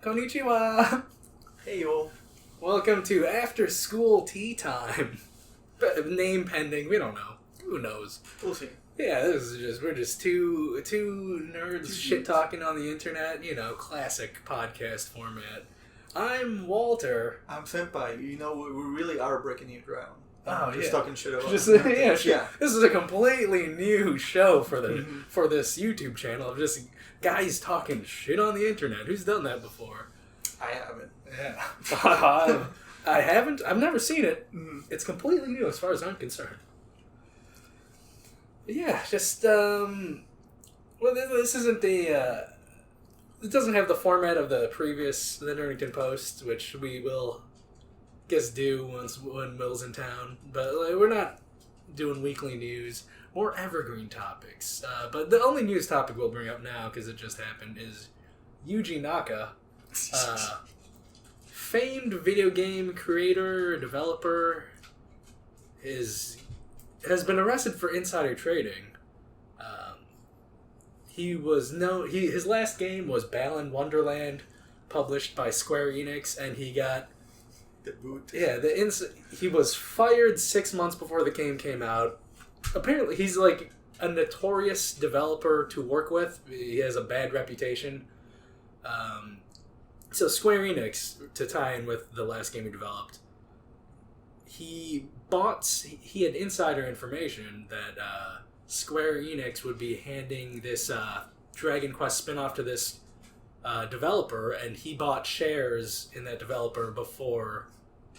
Konnichiwa! Hey yo. Welcome to Afterschool Tea Time. Name pending, we don't know. Who knows? We'll see. Yeah, we're just two nerds shit talking on the internet, classic podcast format. I'm Walter. I'm Senpai. We really are breaking new ground. Just talking shit about This is a completely new show for for this YouTube channel of just guys talking shit on the internet. Who's done that before? I haven't. Yeah. I haven't. I've never seen it. It's completely new as far as I'm concerned. Yeah, just this isn't the it doesn't have the format of the Nerdington Post, which we will do when Will's in town, but we're not doing weekly news. More evergreen topics. But the only news topic we'll bring up now, because it just happened, is Yuji Naka, famed video game creator, developer, has been arrested for insider trading. His last game was Balan Wonderland, published by Square Enix, and he got the boot. Yeah, he was fired 6 months before the game came out. Apparently, he's like a notorious developer to work with. He has a bad reputation. So Square Enix, to tie in with the last game he developed, he had insider information that Square Enix would be handing this Dragon Quest spin-off to this developer, and he bought shares in that developer before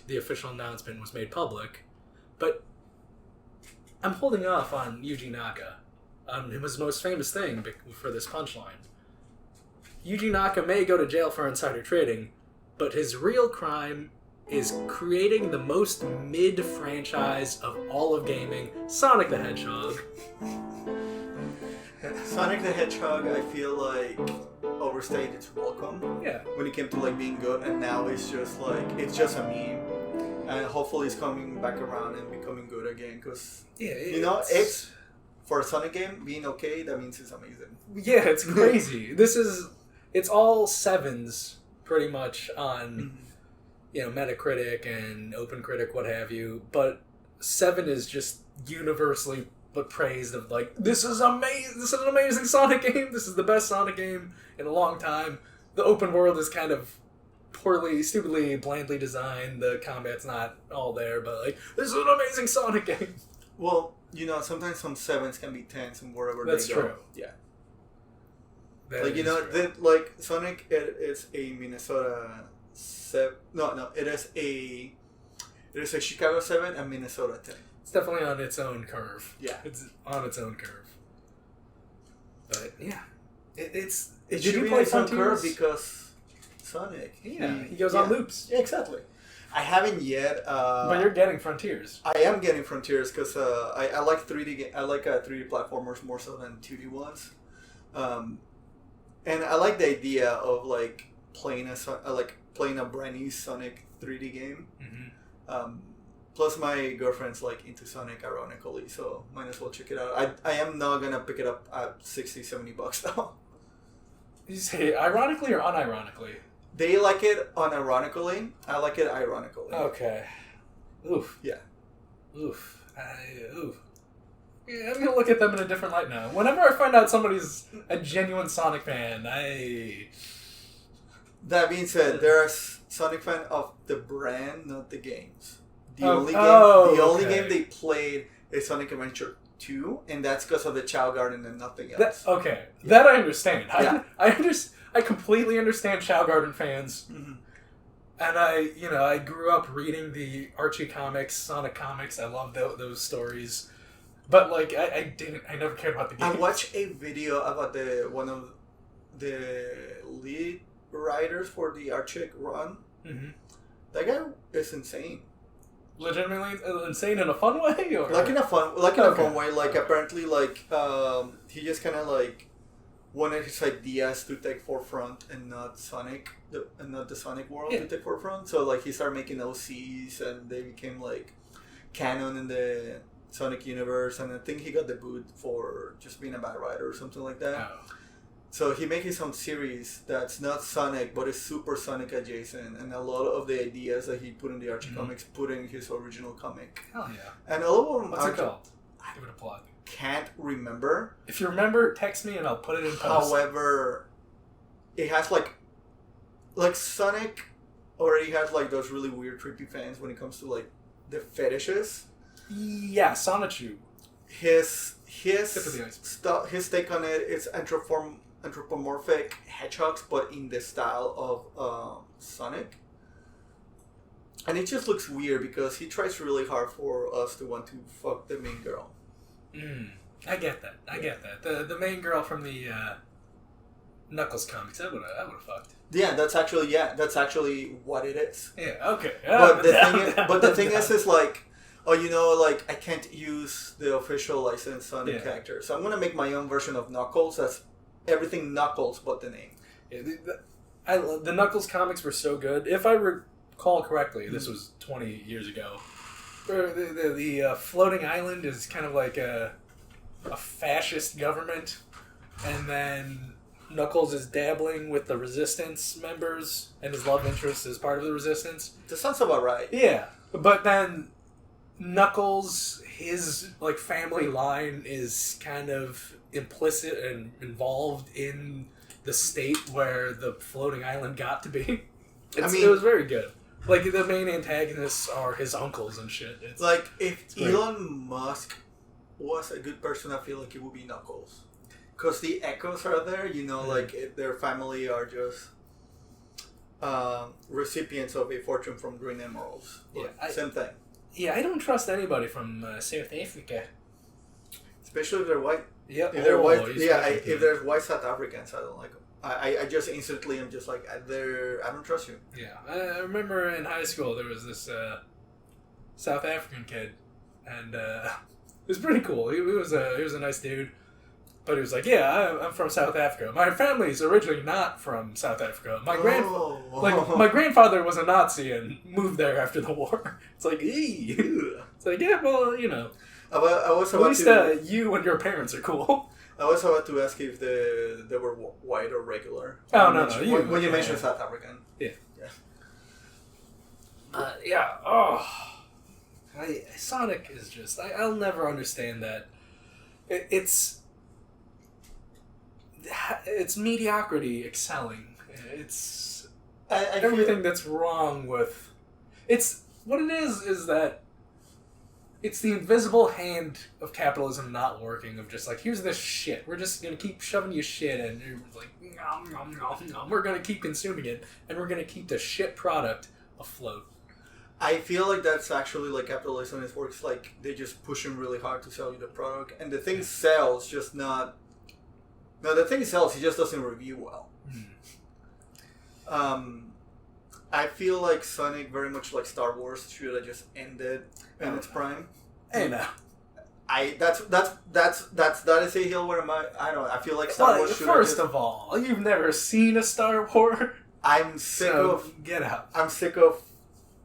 the official announcement was made public. But I'm holding off on Yuji Naka. His most famous thing for this punchline. Yuji Naka may go to jail for insider trading, but his real crime is creating the most mid-franchise of all of gaming, Sonic the Hedgehog. Sonic the Hedgehog, I feel like overstayed its welcome. Yeah. When it came to being good, and now it's just a meme, and hopefully it's coming back around and becoming good again. Because it's for a Sonic game being okay. That means it's amazing. Yeah, it's crazy. It's all sevens pretty much on Metacritic and OpenCritic, what have you. But 7 is just universally praised of this is amazing. This is an amazing Sonic game. This is the best Sonic game in a long time. The open world is kind of stupidly, blandly designed. The combat's not all there, but this is an amazing Sonic game. Well, sometimes some 7s can be 10s and wherever That's they go. true. Yeah. True. Sonic is a Minnesota 7. No, it is a Chicago 7 and Minnesota 10. It's definitely on its own curve. Yeah. It's on its own curve. But yeah. It Did should you be play on its own Frontiers? curve because Sonic. Yeah, he goes on loops. Yeah, exactly. I haven't yet. But you're getting Frontiers. I am getting Frontiers because I like 3D. I like 3D platformers more so than 2D ones. And I like the idea of playing a brand new Sonic 3D game. Mm-hmm. Plus, my girlfriend's into Sonic, ironically, so might as well check it out. I am not gonna pick it up at $60-$70 though. Did you say ironically or unironically? They like it unironically. I like it ironically. Okay. Oof. Yeah. Oof. Oof. Yeah, I'm gonna look at them in a different light now. Whenever I find out somebody's a genuine Sonic fan, That being said, they're a Sonic fan of the brand, not the games. The only game they played is Sonic Adventure 2, and that's because of the Chao Garden and nothing else. That I understand. Yeah. I completely understand Chao Garden fans. Mm-hmm. And I grew up reading the Archie comics, Sonic comics. I love those stories. But I never cared about the game. I watched a video about one of the lead writers for the Archie run. Mm-hmm. That guy is insane. Legitimately insane in a fun way, or in a fun way. Apparently, he just kind of wanted his ideas to take forefront and not Sonic, and not the Sonic world to take forefront. So he started making OCs, and they became canon in the Sonic universe. And I think he got the boot for just being a bad writer or something like that. Oh. So he made his own series that's not Sonic, but is super Sonic adjacent, and a lot of the ideas that he put in the Archie comics put in his original comic. Hell yeah! And a lot of them. What's it called? Give it a plug. Can't remember. If you remember, text me and I'll put it in post. However, it has like Sonic already has like those really weird, creepy fans when it comes to like the fetishes. Yeah, Sonichu. His take on it is anthropomorphic hedgehogs, but in the style of Sonic. And it just looks weird because he tries really hard for us to want to fuck the main girl. I get that. I get that. The main girl from the Knuckles comics, I would have fucked. Yeah, that's actually what it is. Yeah, okay. But the thing is like, oh, you know, like I can't use the official licensed Sonic character, so I'm gonna make my own version of Knuckles. That's everything Knuckles but the name. Yeah, the Knuckles comics were so good. If I recall correctly, this was 20 years ago. The floating island is kind of like a fascist government, and then Knuckles is dabbling with the Resistance members, and his love interest is part of the Resistance. That sounds about right. Yeah, but then Knuckles, his like family line is kind of implicit and involved in the state where the floating island got to be. It was very good. Like, the main antagonists are his uncles and shit. If Elon Musk was a good person, I feel like it would be Knuckles. Because the echoes are there, you know, like, their family are just recipients of a fortune from green emeralds. Same thing. Yeah, I don't trust anybody from South Africa. Especially if they're white. Yeah, if they're white, if there's white South Africans, I don't like them. I just instantly am just like, I don't trust you. Yeah, I remember in high school there was this South African kid, and it was pretty cool. He was a nice dude, but he was like, yeah, I'm from South Africa. My family's originally not from South Africa. My grandfather was a Nazi and moved there after the war. It's like, it's like, yeah, well, you know, at least you and your parents are cool. I was about to ask if they were white or regular. Oh, no. When you mentioned South African. Yeah. Oh. Sonic is just... I'll never understand that. It's mediocrity excelling. It's everything that's wrong with... It's... What it is that... It's the invisible hand of capitalism not working, of just like, here's this shit. We're just going to keep shoving you shit in. And you're like, nom, nom, nom, nom. We're going to keep consuming it, and we're going to keep the shit product afloat. I feel like that's actually like capitalism. It works like they just pushing really hard to sell you the product. And the thing sells, just not... No, the thing sells, it just doesn't review well. I feel like Sonic, very much like Star Wars, should have just ended in its prime. Hey, no. That is a hill where I don't know. I feel like Star Wars should have. First of all, you've never seen a Star Wars. I'm sick of get out. I'm sick of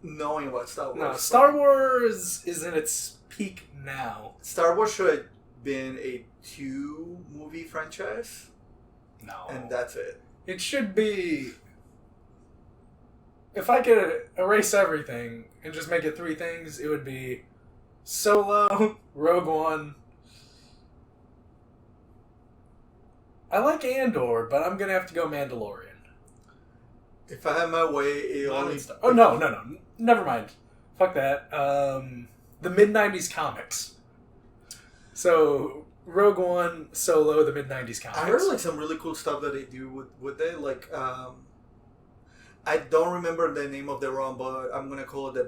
knowing about Star Wars. No, Star Wars is in its peak now. Star Wars should have been a 2-movie franchise. No, and that's it. It should be. If I could erase everything and just make it 3 things, it would be Solo, Rogue One. I like Andor, but I'm going to have to go Mandalorian. If I had my way, it only... Oh, no. Never mind. Fuck that. The mid-90s comics. So, Rogue One, Solo, the mid-90s comics. I heard like some really cool stuff that they do with it. Like, I don't remember the name of the run, but I'm gonna call it the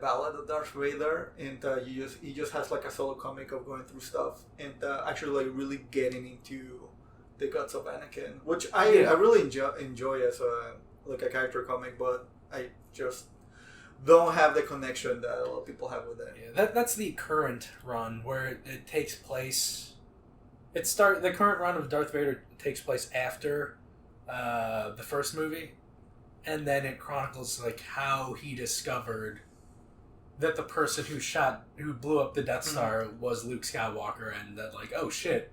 Ballad of Darth Vader, and he just has like a solo comic of going through stuff and actually like really getting into the guts of Anakin, which I really enjoy as a character comic, but I just don't have the connection that a lot of people have with it. Yeah, that's the current run where it takes place. The current run of Darth Vader takes place after the first movie. And then it chronicles like how he discovered that the person who blew up the Death Star was Luke Skywalker, and that like, oh shit,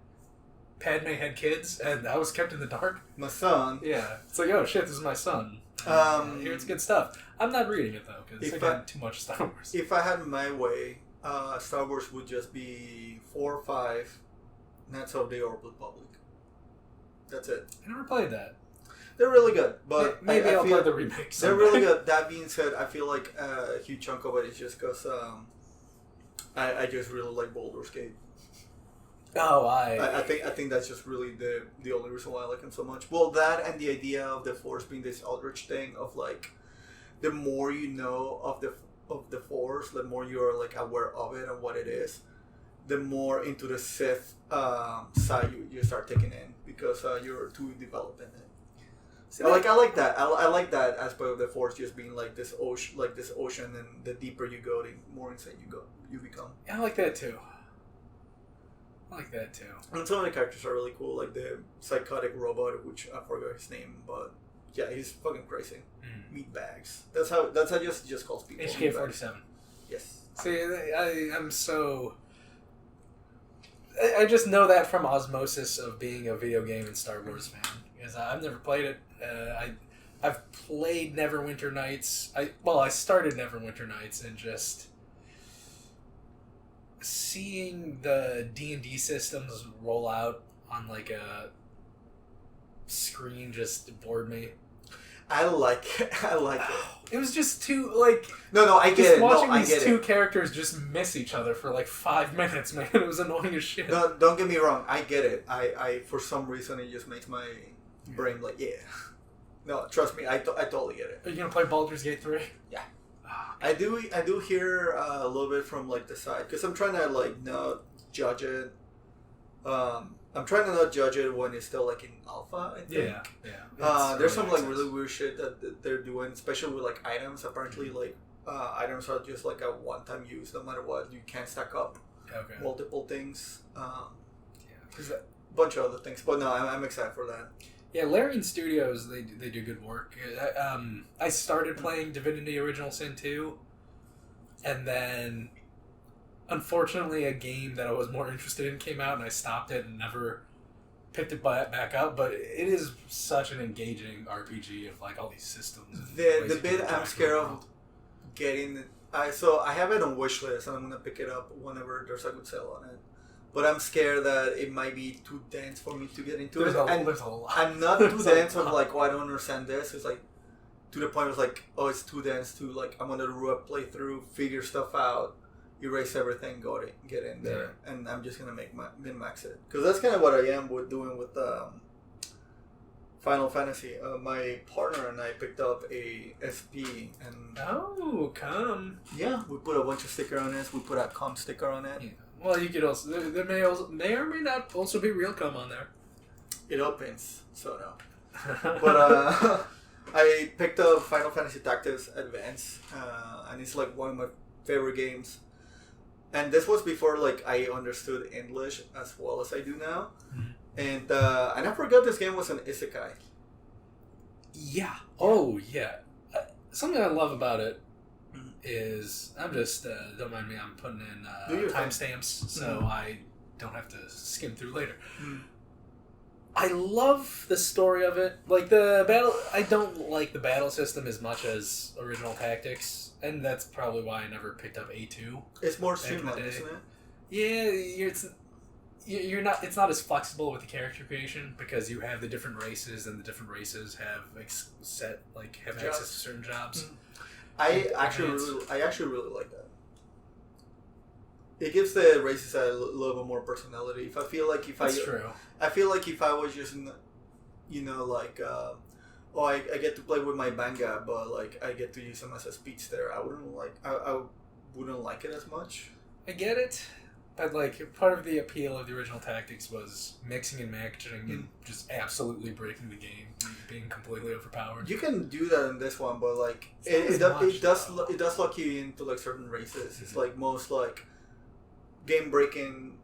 Padme had kids, and I was kept in the dark. My son. Yeah. It's like, oh shit, this is my son. Here it's good stuff. I'm not reading it, though, because I got too much Star Wars. If I had my way, Star Wars would just be 4 or 5 Knights of the Old Republic. That's it. I never played that. They're really good, but maybe I'll play the remake someday. They're really good. That being said, I feel like a huge chunk of it is just because I just really like Baldur's Gate. Oh, I think that's just really the only reason why I like him so much. Well, that and the idea of the Force being this Eldritch thing of like, the more you know of the Force, the more you're like aware of it and what it is, the more into the Sith side you start taking in because you're too developed in it. See, I like that. I like that aspect of the Force just being like this ocean, and the deeper you go, the more insane you become. Yeah, I like that too. And some of the characters are really cool, like the psychotic robot, which I forgot his name, but yeah, he's fucking crazy. Meat bags. That's how just calls people. HK-47. Yes. See, I'm so. I just know that from osmosis of being a video game and Star Wars fan, because I've never played it. I've played Neverwinter Nights. I started Neverwinter Nights, and just seeing the D&D systems roll out on like a screen just bored me. I like it. It was just too like. No, I get it. Watching these two characters just miss each other for like 5 minutes, man. It was annoying as shit. No, don't get me wrong. I get it. I for some reason it just makes my brain like, yeah. No, trust me. I totally get it. Are you gonna play Baldur's Gate 3? Yeah. I do hear a little bit from like the side because I'm trying to like not judge it. I'm trying to not judge it when it's still like in alpha. I think. Yeah. There's some like really weird shit that they're doing, especially with like items. Apparently, like items are just like a one-time use, no matter what. You can't stack up multiple things. There's a bunch of other things, but no, I'm excited for that. Yeah, Larian Studios, they do good work. I started playing Divinity Original Sin 2, and then, unfortunately, a game that I was more interested in came out, and I stopped it and never picked it back up, but it is such an engaging RPG of, like, all these systems. The bit I'm scared of getting... I have it on wishlist, and I'm going to pick it up whenever there's a good sale on it. But I'm scared that it might be too dense for me to get into it. There's a lot. I'm not too dense of like, oh, I don't understand this. It's like, to the point of like, oh, it's too dense to like, I'm going to do a playthrough, figure stuff out, erase everything, get in there. Yeah. And I'm just going to min-max it. Because that's kind of what I am doing with Final Fantasy. My partner and I picked up a SP. And yeah, we put a bunch of sticker on it. We put a com sticker on it. Yeah. Well, you could also... There may or may not also be real cum on there. It opens, so no. But I picked up Final Fantasy Tactics Advance, and it's like one of my favorite games. And this was before like I understood English as well as I do now. And I forgot this game was an Issekai. Yeah. Oh, yeah. Something I love about it is I'm just don't mind me, I'm putting in timestamps so I don't have to skim through later. I love the story of it. Like the battle, I don't like the battle system as much as original Tactics, and that's probably why I never picked up A2. It's more streamlined, isn't it? Yeah, you're not. It's not as flexible with the character creation because you have the different races, and the different races have have access to certain jobs. I actually really like that. It gives the races a little bit more personality. I feel like if I was just, I get to play with my Banga, but like I get to use them as a speedster. I wouldn't like it as much. I get it, but like part of the appeal of the original Tactics was mixing and matching and just absolutely breaking the game, being completely overpowered. You can do that in this one, but like it does lock you into like certain races. It's like most like game breaking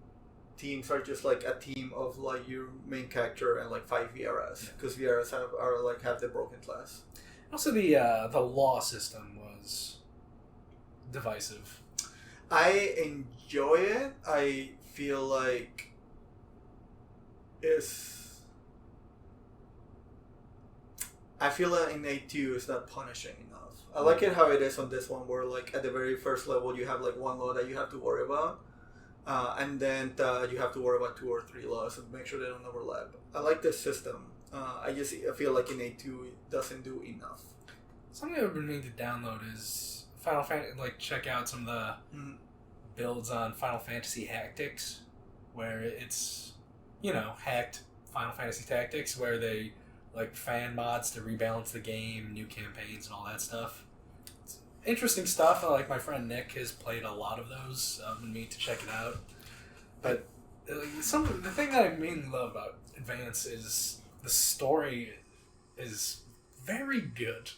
teams are just like a team of like your main character and like 5 VRS because VRS have the broken class. Also, the law system was divisive. I enjoy it. I feel like is I feel that in A2 it's not punishing enough. I like it how it is on this one, where like at the very first level you have like one law that you have to worry about, and then you have to worry about 2 or 3 laws and make sure they don't overlap. I like this system. I feel like in A2 it doesn't do enough. Something I've been meaning to download is Final Fantasy. Like check out some of the builds on Final Fantasy Tactics, where it's hacked Final Fantasy Tactics, where they like fan mods to rebalance the game, new campaigns, and all that stuff. It's interesting stuff. Like my friend Nick has played a lot of those. I've been meaning to check it out. But the thing that I mainly love about Advance is the story is very good.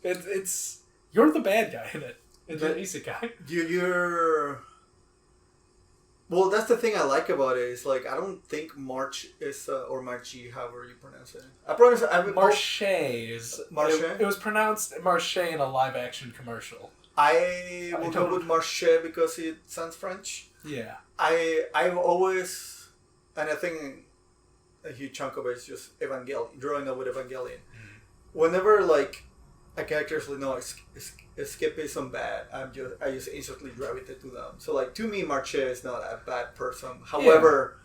It's you're the bad guy in it. It's an isekai. You're. Well, that's the thing I like about it. Is like I don't think March is or Marchi, however you pronounce it. I pronounce it. Marche is. Marche. It was pronounced Marche in a live action commercial. I will go with Marche because it sounds French. Yeah. I've always, and I think a huge chunk of it is just Evangelion, growing up with Evangelion. Whenever like a character is like, no, escapism bad, I just instantly gravitate to them. So like to me, Marche is not a bad person. However,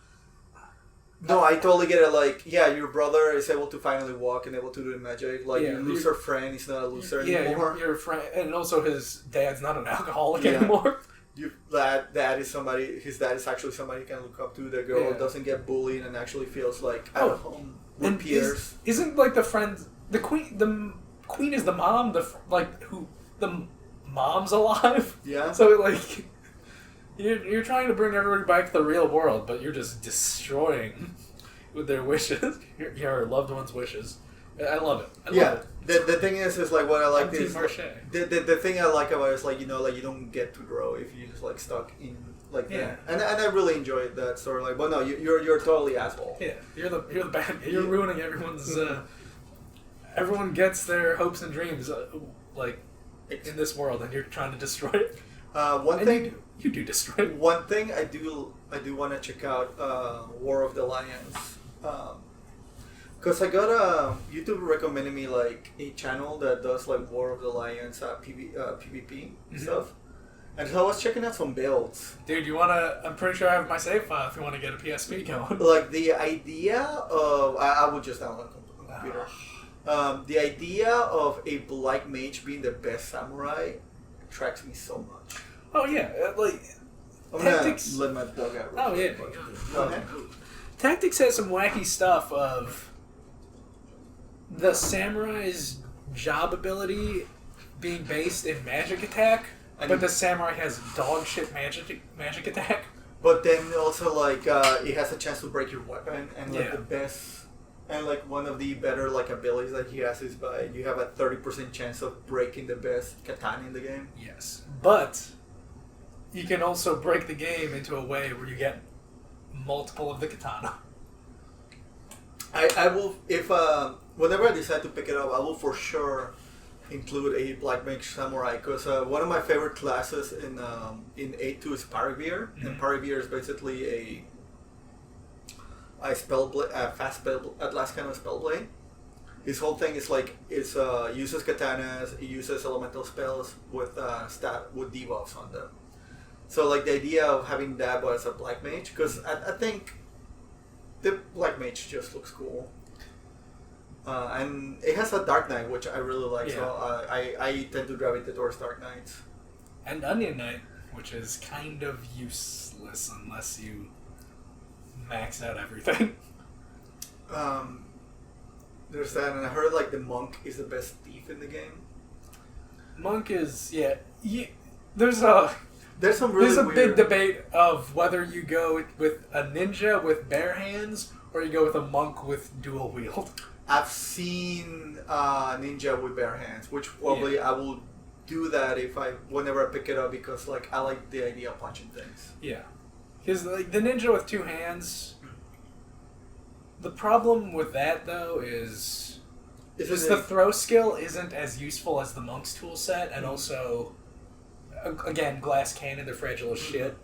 no, I totally get it. Like, yeah, your brother is able to finally walk and able to do the magic. Like your loser friend is not a loser anymore. Yeah, your friend, and also his dad's not an alcoholic anymore. Dad is somebody. His dad is actually somebody you can look up to. The girl doesn't get bullied and actually feels like at home with peers. Isn't like the friend the queen? The queen is the mom. The mom's alive. Yeah. So like, you're trying to bring everybody back to the real world, but you're just destroying with their wishes, your loved one's wishes. I love it. I love it. The thing is like what I like is the thing I like about it is like you don't get to grow if you're just like stuck in like and I really enjoyed that story. Like, but no, you're totally asshole. Yeah, you're the bad guy. You're ruining everyone's. Everyone gets their hopes and dreams like in this world, and you're trying to destroy it. One thing you do destroy it. One thing I do want to check out War of the Lions. Because I got YouTube recommended me like a channel that does like War of the Lions PvP stuff, and so I was checking out some builds. Dude, you wanna? I'm pretty sure I have my save file if you want to get a PSP going. Like the idea of I would just download a computer. The idea of a black mage being the best samurai attracts me so much. Oh yeah, like Tactics. Let my dog out. Oh yeah. Go ahead. Tactics has some wacky stuff of the samurai's job ability being based in magic attack, but the samurai has dog shit magic attack. But then also like it has a chance to break your weapon, and like the best and like one of the better like abilities that he has is by you have a 30% chance of breaking the best katana in the game. Yes, but you can also break the game into a way where you get multiple of the katana. I will if whenever I decide to pick it up, I will for sure include a black mage samurai because one of my favorite classes in A2 is Parivir, and Parivir is basically a fast spell at last kind of spell blade. His whole thing is like uses katanas, it uses elemental spells with debuffs on them. So like the idea of having that but as a black mage, because I think the black mage just looks cool. And it has a Dark Knight, which I really like, so I tend to gravitate towards Dark Knights. And Onion Knight, which is kind of useless unless you max out everything. There's that, and I heard like the monk is the best thief in the game. Monk is there's a big debate of whether you go with a ninja with bare hands or you go with a monk with dual wield. I've seen ninja with bare hands, which probably I will do that whenever I pick it up because like I like the idea of punching things. Yeah, because like the ninja with 2 hands. The problem with that though is the throw skill isn't as useful as the monk's tool set, and also again glass cannon, they're fragile as shit.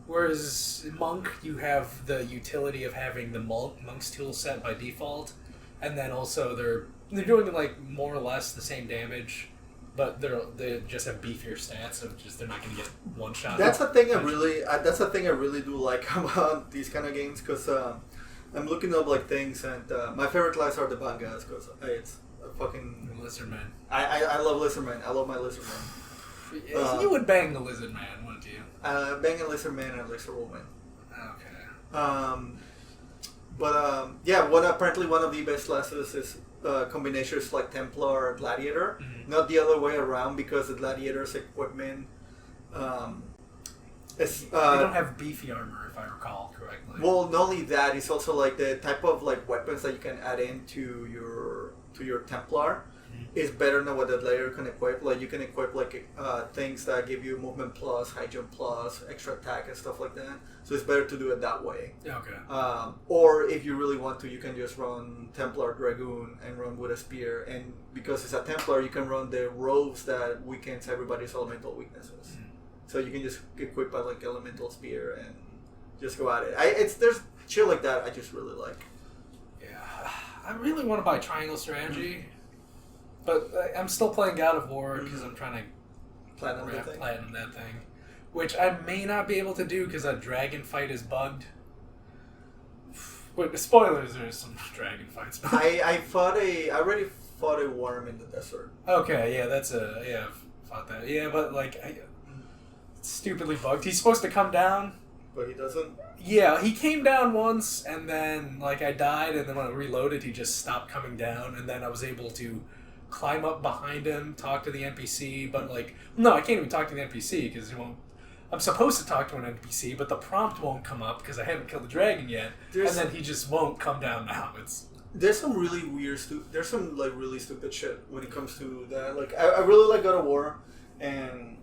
Whereas Monk, you have the utility of having the Monk's tool set by default, and then also they're doing like more or less the same damage, but they just have beefier stats of just they're not going to get one shot. That's the thing I really do like about these kind of games because I'm looking up like things and my favorite class are the Bangas because it's a fucking Lizardman. I love Lizardman. I love my Lizardman. You would bang the Lizardman, wouldn't you? Bang a Lizardman and Lizardwoman. Okay. Yeah, apparently one of the best classes is combinations like Templar or Gladiator, not the other way around because the Gladiator's equipment is they don't have beefy armor if I recall correctly. Well, not only that, it's also like the type of like weapons that you can add into your Templar is better than what the Gladiator can equip. Like you can equip like things that give you movement plus, high jump plus, extra attack and stuff like that. So it's better to do it that way. Okay. Or if you really want to, you can just run Templar Dragoon and run with a spear. And because it's a Templar, you can run the robes that weakens everybody's elemental weaknesses. So you can just equip a like elemental spear and just go at it. There's shit like that I just really like. Yeah, I really want to buy Triangle Strategy, but I'm still playing God of War because I'm trying to platinum that thing, which I may not be able to do because that dragon fight is bugged. Wait, spoilers, there's some dragon fights. I already fought a worm in the desert. Okay, yeah, I've fought that. Yeah, but like, it's stupidly bugged. He's supposed to come down. But he doesn't? Yeah, he came down once, and then like I died, and then when I reloaded, he just stopped coming down, and then I was able to climb up behind him, talk to the NPC, but like, no, I can't even talk to the NPC because he won't. I'm supposed to talk to an NPC, but the prompt won't come up because I haven't killed the dragon yet, and then he just won't come down now. There's some really weird there's some like really stupid shit when it comes to that. Like I really like God of War, and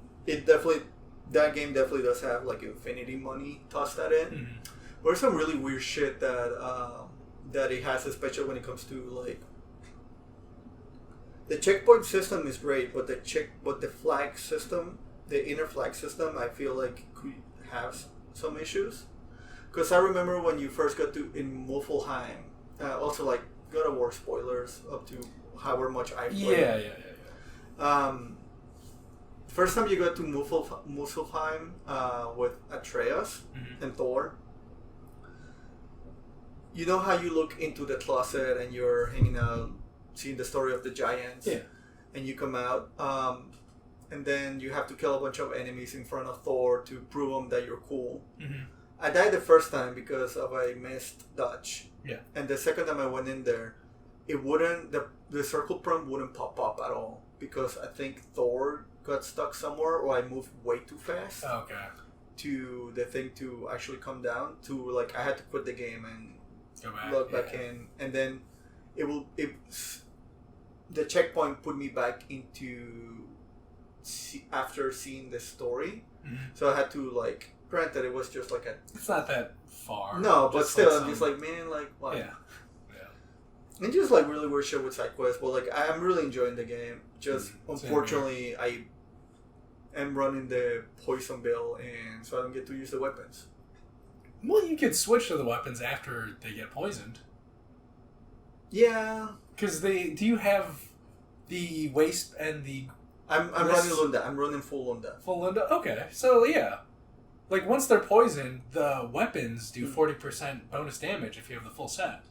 that game definitely does have like infinity money tossed that in. There's some really weird shit that it has, especially when it comes to like the checkpoint system is great, but the flag system, the inner flag system, I feel like could have some issues. Because I remember when you first got to in Mufflheim, also like God of War spoilers up to however much I played. Yeah. First time you got to Muspelheim with Atreus and Thor, you know how you look into the closet and you're hanging out, seeing the story of the giants, and you come out, and then you have to kill a bunch of enemies in front of Thor to prove them that you're cool. I died the first time because of a missed dodge. Yeah. And the second time I went in there, it wouldn't, the circle prompt wouldn't pop up at all because I think Thor got stuck somewhere or I moved way too fast to the thing to actually come down to like I had to quit the game and log back in, and then the checkpoint put me back into after seeing the story, so I had to like, granted it was just like it's not that far, but still I'm just like, man, like what? And just like really weird shit with side quests, but like I'm really enjoying the game. Just unfortunately I am running the poison bill, and so I don't get to use the weapons. Well, you could switch to the weapons after they get poisoned. Yeah, because do you have the waste and the? I'm running Lunda. I'm running full Lunda. Full Lunda. Okay, so yeah, like once they're poisoned, the weapons do 40% bonus damage if you have the full set.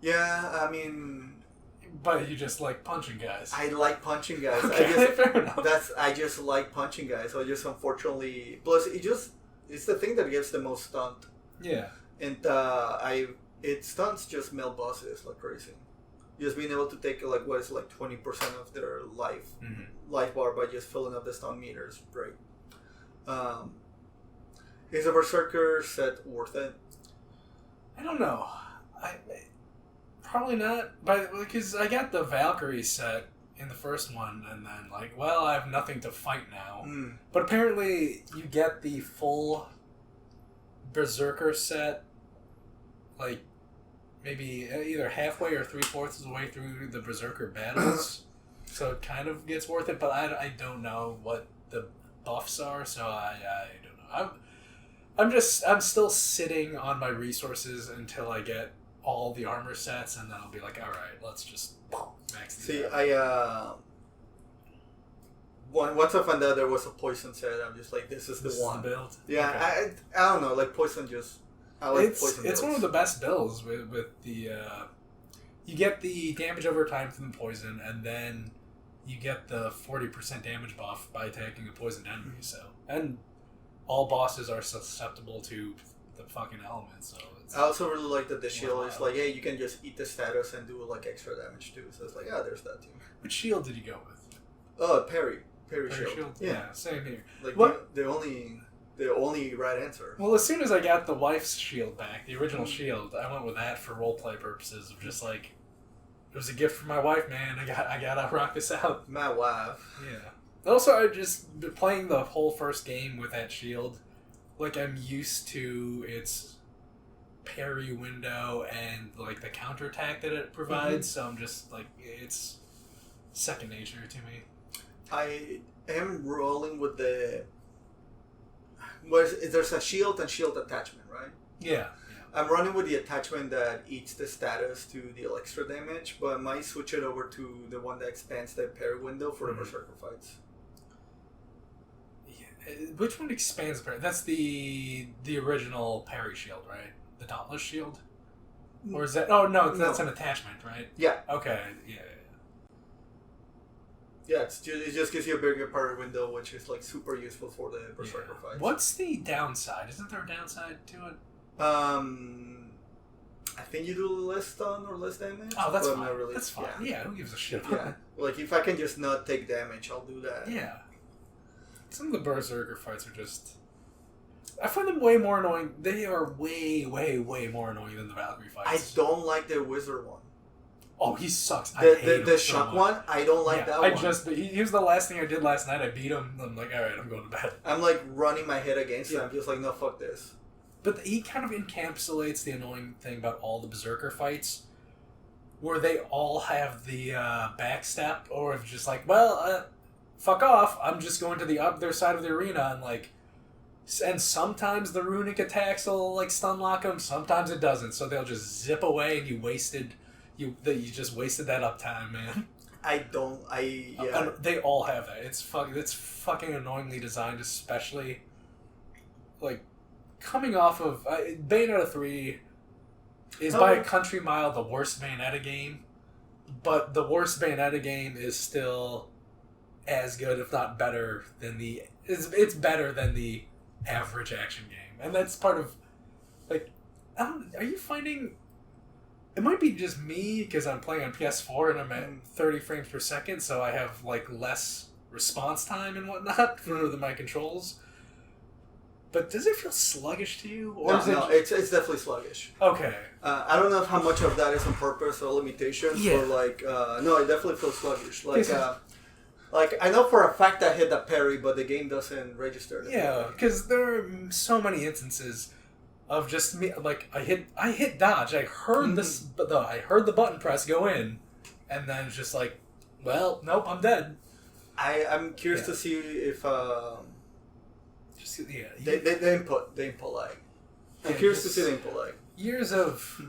Yeah, I mean, but you just like punching guys. I like punching guys. Okay, fair enough. I just like punching guys. So I just unfortunately, plus it's the thing that gets the most stunned. Yeah. And it stunts just male bosses like crazy. Just being able to take like what is like 20% of their life bar by just filling up the stun meters. Great. Is a Berserker set worth it? I don't know. Probably not, but because I got the Valkyrie set in the first one, and then like, well, I have nothing to fight now. But apparently, you get the full Berserker set, like maybe either halfway or 3/4 of the way through the Berserker battles, so it kind of gets worth it. But I don't know what the buffs are, so I don't know. I'm still sitting on my resources until I get all the armor sets, and then I'll be like, all right, let's just max these out. Once I found out there was a poison set, I'm just like, this is the one. The build. Yeah, okay. I don't know, like poison just. I like poison. It's one of the best builds with the. You get the damage over time from the poison, and then you get the 40% damage buff by attacking a poisoned enemy. So, and all bosses are susceptible to the fucking elements. So I also really like that the shield is like, hey, you can just eat the status and do like extra damage too. So it's like, yeah, there's that too. Which shield did you go with? Parry shield. Yeah, same here. Like the only right answer. Well, as soon as I got the wife's shield back, the original shield, I went with that for roleplay purposes of just like, it was a gift from my wife, man. I gotta rock this out. My wife. Yeah. Also, I just been playing the whole first game with that shield. Like, I'm used to its parry window and like the counterattack that it provides. So I'm just like, it's second nature to me. I am rolling with the. There's a shield and shield attachment, right? Yeah. I'm running with the attachment that eats the status to deal extra damage, but I might switch it over to the one that expands the parry window for the berserker fights. Yeah. Which one expands parry? That's the original parry shield, right? The Dauntless shield? Or is that... Oh, no, that's an attachment, right? Yeah. Okay, yeah. Yeah, it just gives you a bigger parry window, which is like super useful for the berserker fights. What's the downside? Isn't there a downside to it? I think you do less stun or less damage. Oh, that's fine. Not really, that's fine. Yeah, who gives a shit about that? Like, if I can just not take damage, I'll do that. Yeah. Some of the berserker fights are just... I find them way more annoying. They are way, way, way more annoying than the Valkyrie fights. I don't like the wizard one. Oh, he sucks. The shock one, I don't like that one. He was the last thing I did last night. I beat him. I'm like, alright, I'm going to bed. I'm like running my head against him. I'm just like, no, fuck this. But he kind of encapsulates the annoying thing about all the berserker fights, where they all have the backstep, or just like, well, fuck off. I'm just going to the other side of the arena, and like, and sometimes the runic attacks will like stun lock them. Sometimes it doesn't. So they'll just zip away, and you just wasted that uptime, man. They all have that. It's fucking annoyingly designed, especially like coming off of Bayonetta 3 is by a country mile the worst Bayonetta game, but the worst Bayonetta game is still as good, if not better than it's better than the average action game, and that's part of like. Are you finding? It might be just me because I'm playing on PS4 and I'm at 30 frames per second, so I have like less response time and whatnot for my controls. But does it feel sluggish to you? Or no, it's definitely sluggish. Okay. I don't know how much of that is on purpose or limitations, but like, no, it definitely feels sluggish. Like, I know for a fact I hit that parry, but the game doesn't register. Yeah, because there are so many instances of just me, like, I hit dodge. I heard I heard the button press go in, and then it's just like, well, nope, I'm dead. I'm curious to see if the input lag. I'm curious to see the input lag. Years of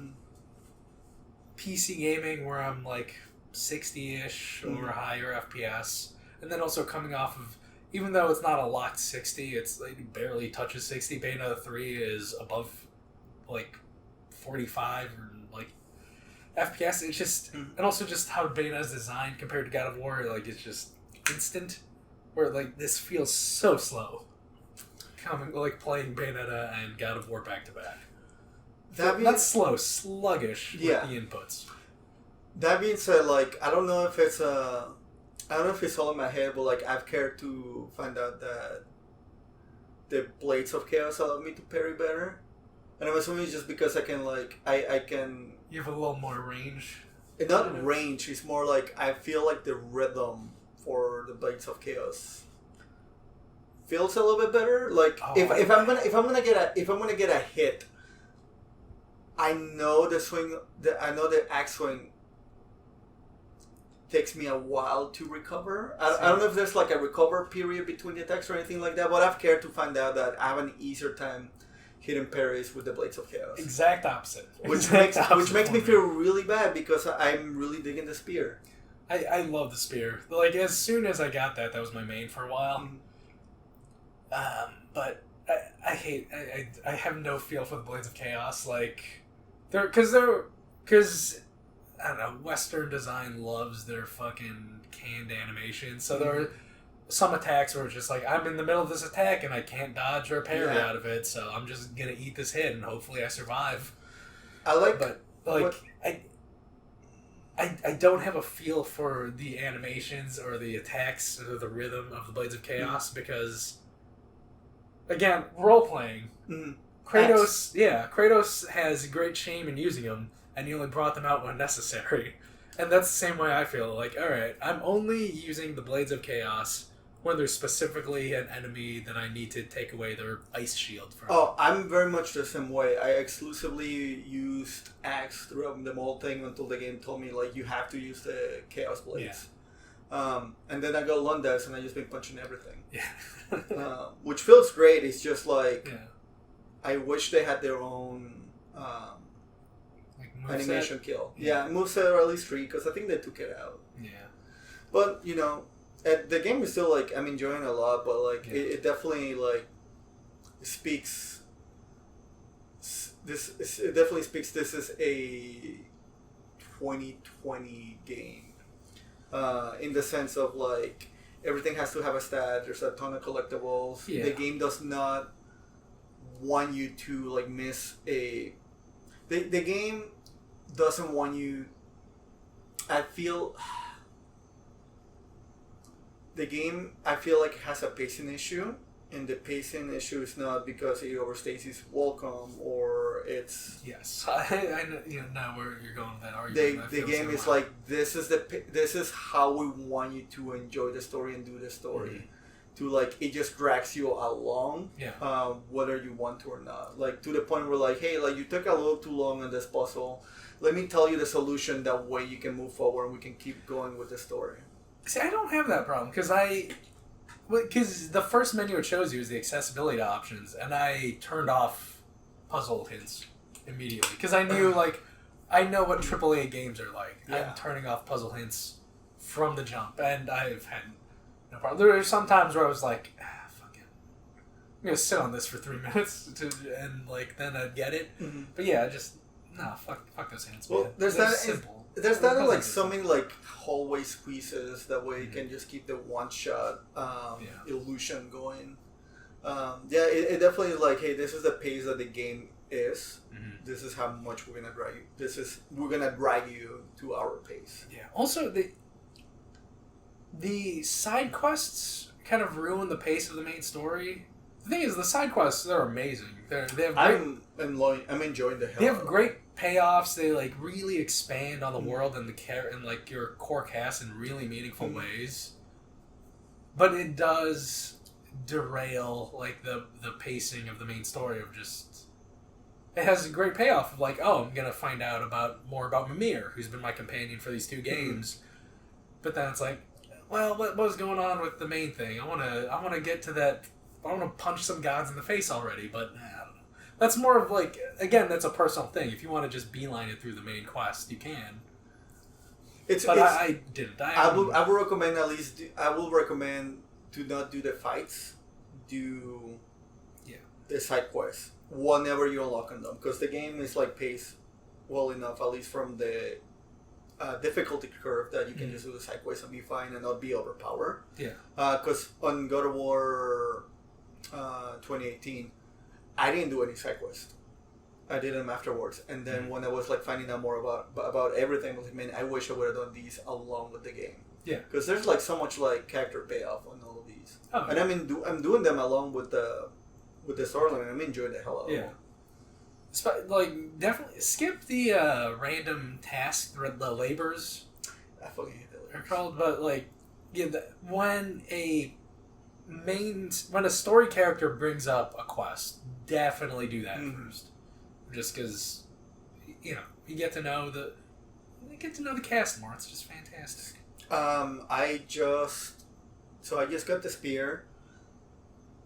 PC gaming where I'm like 60-ish or higher FPS, and then also coming off of, even though it's not a locked 60, it's like barely touches 60. Bayonetta 3 is above like 45 or like FPS. It's just, and also just how Bayonetta's designed compared to God of War, like it's just instant. Where like this feels so slow. Like playing Bayonetta and God of War back to back. Not slow, sluggish with the inputs. That being said, like I don't know if it's all in my head, but like I've cared to find out that the Blades of Chaos allow me to parry better, and I'm assuming it's just because I can like I can. You have a little more range. It's not range. It's more like I feel like the rhythm for the Blades of Chaos feels a little bit better. Like if I'm gonna get a hit, I know the swing. I know the axe swing takes me a while to recover. I don't know if there's like a recover period between the attacks or anything like that, but I've cared to find out that I have an easier time hitting parries with the Blades of Chaos. Exact opposite. Which makes me feel really bad because I'm really digging the spear. I love the spear. Like, as soon as I got that was my main for a while. Mm-hmm. But I have no feel for the Blades of Chaos. Like, because I don't know, Western design loves their fucking canned animation. So there are some attacks where it's just like, I'm in the middle of this attack and I can't dodge or parry out of it, so I'm just gonna eat this hit and hopefully I survive. I don't have a feel for the animations or the attacks or the rhythm of the Blades of Chaos because, again, role-playing. Kratos has great shame in using them, and he only brought them out when necessary. And that's the same way I feel. Like, alright, I'm only using the Blades of Chaos when there's specifically an enemy that I need to take away their ice shield from. Oh, I'm very much the same way. I exclusively used Axe throughout the whole thing until the game told me, like, you have to use the Chaos Blades. Yeah. And then I got Lundas and I just been punching everything. Yeah. Which feels great. It's just like, I wish they had their own animation kill. Yeah, moveset or at least 3, because I think they took it out. Yeah. But, you know, the game is still, like, I'm enjoying it a lot, but, like, it definitely, like, speaks... This is a 2020 game. In the sense of, like, everything has to have a stat, there's a ton of collectibles. Yeah. The game does not want you to, like, miss a... The game doesn't want you... I feel... The game, I feel like, has a pacing issue, and the pacing issue is not because it overstays its welcome or it's... Yes, I know where you're going with that argument. The game is like, this is how we want you to enjoy the story and do the story. Mm-hmm. To, like, it just drags you along, whether you want to or not. Like, to the point where, like, hey, like, you took a little too long on this puzzle. Let me tell you the solution. That way you can move forward and we can keep going with the story. See, I don't have that problem because the first menu it shows you is the accessibility options, and I turned off puzzle hints immediately because I knew, like, I know what AAA games are like. Yeah. I'm turning off puzzle hints from the jump, and I've had no problem. There are some times where I was like, fuck it, I'm gonna sit on this for 3 minutes and, like, then I'd get it. Mm-hmm. But yeah, fuck those hints. Well, man. There's simple. There's that, like, so many, like, hallway squeezes. That way you can just keep the one-shot illusion going. It definitely is like, hey, this is the pace that the game is. Mm-hmm. This is how much we're gonna drag you. We're gonna drag you to our pace. Yeah. Also, the side quests kind of ruin the pace of the main story. The thing is, the side quests, they're amazing. I'm enjoying the hell. They have great payoffs. They, like, really expand on the world and like, your core cast in really meaningful ways. But it does derail, like, the pacing of the main story of just... It has a great payoff of, like, oh, I'm gonna find out more about Mimir, who's been my companion for these 2 games. But then it's like, well, what was going on with the main thing? I wanna get to that. I want to punch some gods in the face already, but I don't know. That's more of, like, again, that's a personal thing. If you want to just beeline it through the main quest, you can. I didn't. I will recommend to not do the fights. Do the side quests whenever you unlock them, because the game is, like, paced well enough, at least from the difficulty curve, that you can just do the side quests and be fine and not be overpowered. Yeah. Because on God of War 2018, I didn't do any side quests. I did them afterwards, and then when I was, like, finding out more about everything, I was like, man, I wish I would have done these along with the game. Yeah. Because there's, like, so much, like, character payoff on all of these. Oh, and I'm doing them along with the storyline, and I'm enjoying the hell out of them. Like, definitely skip the random task, the labors. I fucking hate the labors. They're called, but, like, when a story character brings up a quest, definitely do that first. Just because, you get to know the cast more. It's just fantastic. I just got the spear.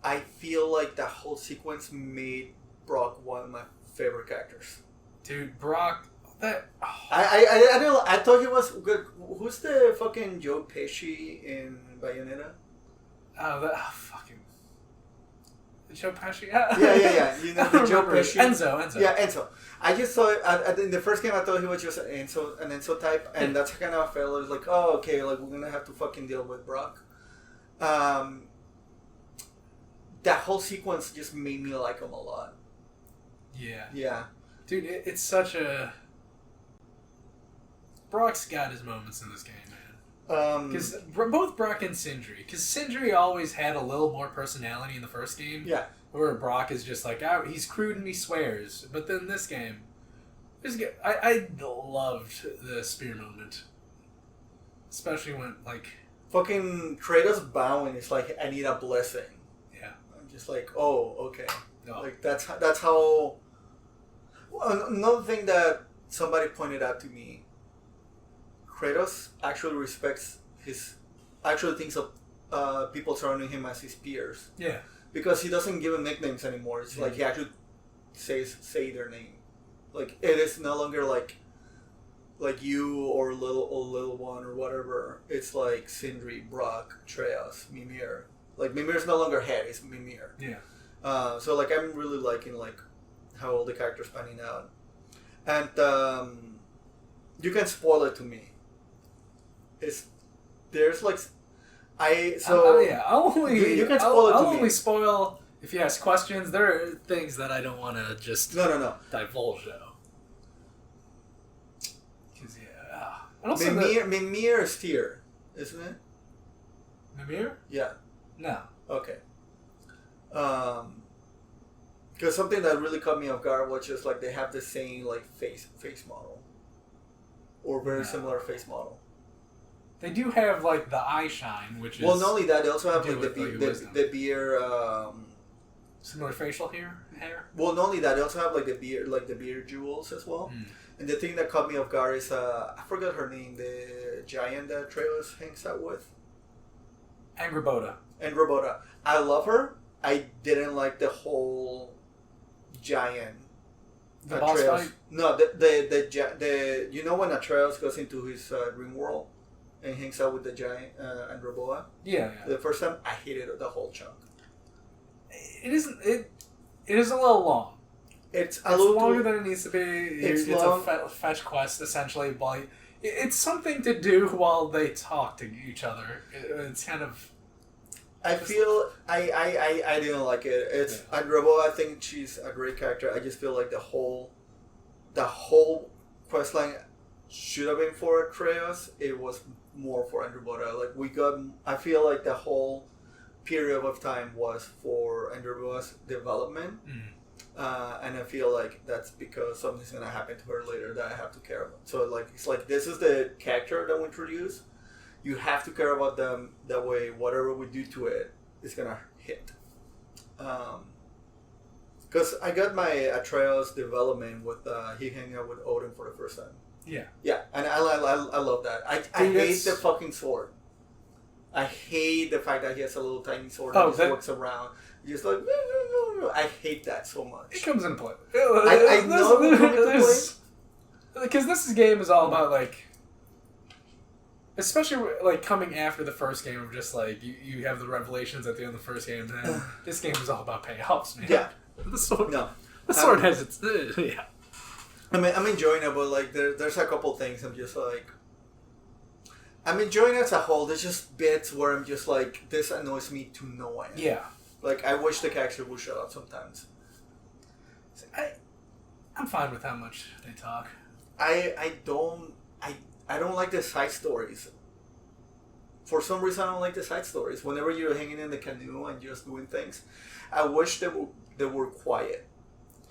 I feel like that whole sequence made Brock one of my favorite characters. Dude, Brock. That. Oh. I don't know. I thought he was good. Who's the fucking Joe Pesci in Bayonetta? Fucking. Joe Pesci? Yeah. You know the Joe Pesci. Enzo. Yeah, Enzo. I just saw it in the first game. I thought he was just an Enzo type, and that's kind of felt. I was like, oh, okay, like we're gonna have to fucking deal with Brock. That whole sequence just made me like him a lot. Yeah. Dude, it's such a... Brock's got his moments in this game, man. Because both Brock and Sindri. Because Sindri always had a little more personality in the first game. Yeah. Where Brock is just like, he's crude and he swears. But then this game... I loved the spear moment. Especially when, like... Fucking Kratos bowing is like, I need a blessing. Yeah. I'm just like, oh, okay. No. Like, that's how... Another thing that somebody pointed out to me, Kratos actually thinks of people surrounding him as his peers. Yeah. Because he doesn't give them nicknames anymore. It's like he actually say their name. Like, it is no longer like you or little one or whatever. It's like Sindri, Brock, Atreus, Mimir. Like, Mimir's no longer head, it's Mimir. Yeah. So like I'm really liking like how all the characters panning out, and you can spoil it to me. There's like I'll only it. spoil if you ask questions. There are things that I don't want to just divulge though. Because Mimir is Tyr, isn't it? Mimir? Yeah. No. Okay. Because something that really caught me off guard was just like they have the same like face model, or very similar face model. They do have like the eye shine, which is not only that, they also have like the beard. Similar facial hair. Well, not only that, they also have like the beard jewels as well. Mm. And the thing that caught me off guard is I forgot her name, the giant that Atreus hangs out with. Angrboda. I love her. I didn't like the whole giant. The boss fight? No, the you know when Atreus goes into his dream world and hangs out with the giant Angrboda? Yeah. The first time, I hated the whole chunk. It isn't. It is a little long. It's a little longer than it needs to be. It's a fetch quest essentially, but it's something to do while they talk to each other. It's kind of. I feel I didn't like it. It's Angrboda. I think she's a great character. I just feel like the whole quest line should have been for Atreus. It was more for Angrboda. Like I feel like the whole period of time was for Angrboda's development. Mm. And I feel like that's because something's gonna happen to her later that I have to care about. So like it's like this is the character that we introduce. You have to care about them. That way, whatever we do to it is gonna hit. Because I got my Atreus development with he hanging out with Odin for the first time. Yeah, and I love that. I hate the fucking sword. I hate the fact that he has a little tiny sword and just walks around. Just like, no. I hate that so much. It comes into play. I know it comes into play. Because this game is all about, like, especially, like, coming after the first game of just, like, you have the revelations at the end of the first game, and this game is all about payoffs, man. Yeah. The sword has its... yeah. I mean, I'm enjoying it, but, like, there's a couple things I'm just, like... I'm enjoying it as a whole. There's just bits where I'm just like, this annoys me to no end. Yeah. Like, I wish the character would shut up sometimes. I'm fine with how much they talk. I don't like the side stories. For some reason, I don't like the side stories. Whenever you're hanging in the canoe and just doing things, I wish they were quiet.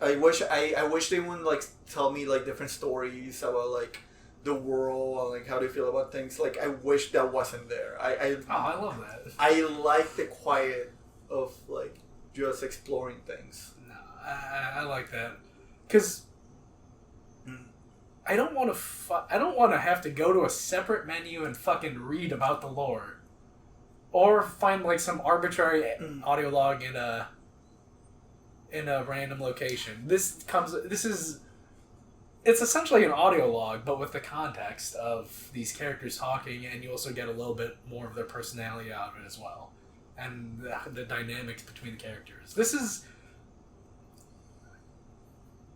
I wish they wouldn't like tell me like different stories about like the world and like how they feel about things. Like, I wish that wasn't there. I love that. I like the quiet of like just exploring things. No, I like that because I don't want to have to go to a separate menu and fucking read about the lore, or find like some arbitrary audio log in a random location. It's essentially an audio log, but with the context of these characters talking, and you also get a little bit more of their personality out of it as well, and the dynamics between the characters. This is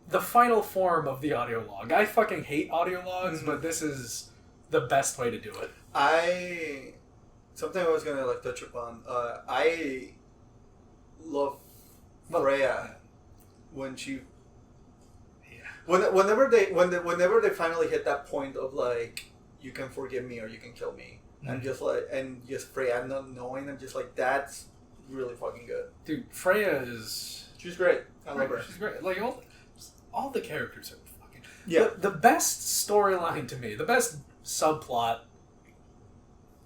the final form of the audio log. I fucking hate audio logs, but this is the best way to do it. Something I was gonna like touch upon. I love Freya when she. Whenever they finally hit that point of like, you can forgive me or you can kill me, I'm just like, and just Freya not knowing, I'm just like, that's really fucking good. Dude, Freya is... She's great. I love her. She's great. Like, all the characters are fucking... Yeah. The best storyline to me, the best subplot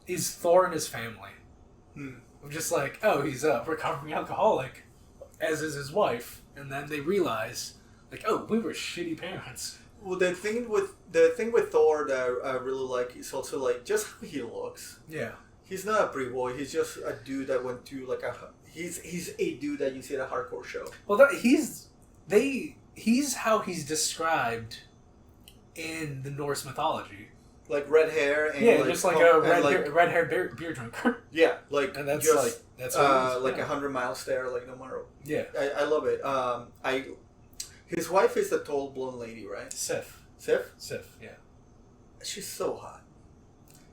is Thor and his family. Just like, oh, he's a recovering alcoholic, as is his wife, and then they realize... Like, oh, we were shitty parents. Well, the thing with Thor that I really like is also like just how he looks. Yeah. He's not a pretty boy. He's just a dude that went to like he's a dude that you see at a hardcore show. Well, he's how he's described in the Norse mythology. Like red hair and yeah, like, just like a red-haired beer drinker. Yeah, like and that's just, that's like 100 miles there, like no matter. Yeah. I love it. His wife is the tall blonde lady, right? Sif, yeah. She's so hot.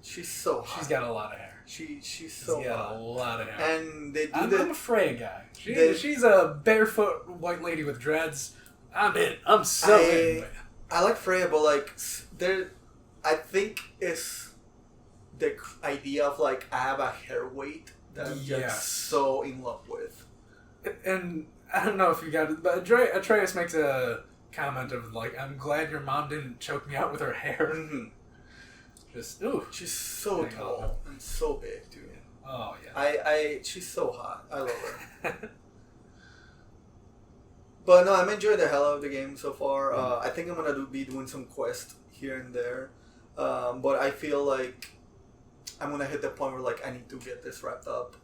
She's got a lot of hair. She's so hot. She's got a lot of hair. And they do I'm a Freya guy. She's a barefoot white lady with dreads. I'm in. I'm so in. I like Freya, but like I think it's the idea of like I have a hair weight that I'm just so in love with. And I don't know if you got it, but Atreus makes a comment of like, "I'm glad your mom didn't choke me out with her hair." Mm-hmm. Just ooh, she's so tall and so big, dude. Oh yeah. She's so hot. I love her. But no, I'm enjoying the hell out of the game so far. I think I'm gonna be doing some quests here and there, but I feel like I'm gonna hit the point where like I need to get this wrapped up.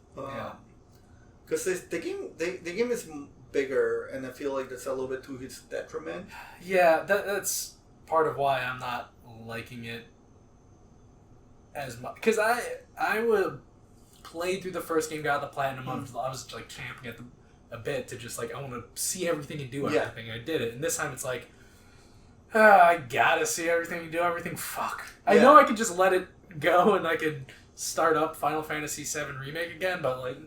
Because the game is bigger, and I feel like that's a little bit to its detriment. Yeah, that's part of why I'm not liking it as much. Because I would play through the first game, got the platinum. I was like champing at a bit to just like I want to see everything and do everything. Yeah. I did it, and this time it's like I gotta see everything and do everything. Fuck. Yeah. I know I could just let it go and I could start up Final Fantasy VII Remake again, but like.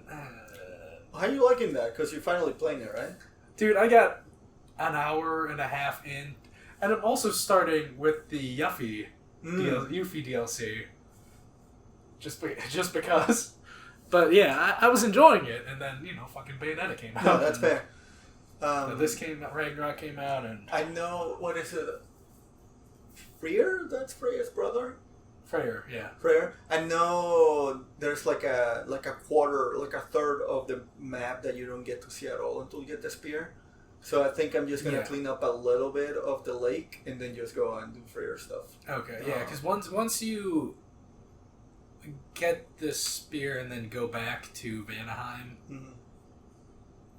How are you liking that? Because you're finally playing it, right? Dude, I got an hour and a half in, and I'm also starting with the Yuffie DLC. Just because. But yeah, I was enjoying it, and then, fucking Bayonetta came out. No, that's fair. Ragnarok came out, and... I know, what is it? Freyr? That's Freya's brother? Freyr, yeah. Freyr. I know there's like a third of the map that you don't get to see at all until you get the spear. So I think I'm just gonna clean up a little bit of the lake and then just go and do Freyr stuff. Okay, yeah, because once you get the spear and then go back to Vanaheim,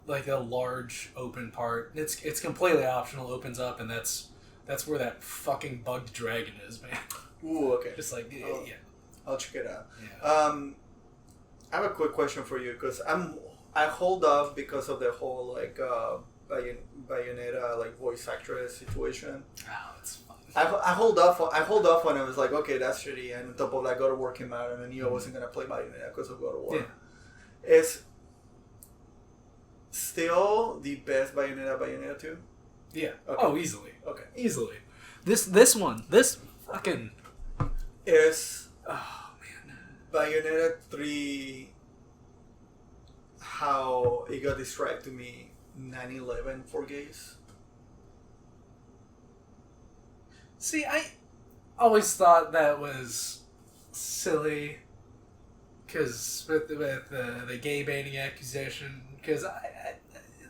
like a large open part, it's completely optional. Opens up, and that's where that fucking bugged dragon is, man. Ooh, okay. Just like, I'll check it out. Yeah. I have a quick question for you because I hold off because of the whole like Bayonetta like voice actress situation. Oh, it's fun. I hold off when I was like, okay, that's shitty, and on top of that, God of War came out, and I knew I wasn't gonna play Bayonetta because of God of War. Yeah. Is still the best Bayonetta 2? Yeah. Okay. Oh, easily. Okay. Easily. This fucking is man. Bayonetta 3 how it got described to me 9/11 for gays. See, I always thought that was silly because with the gay baiting accusation, because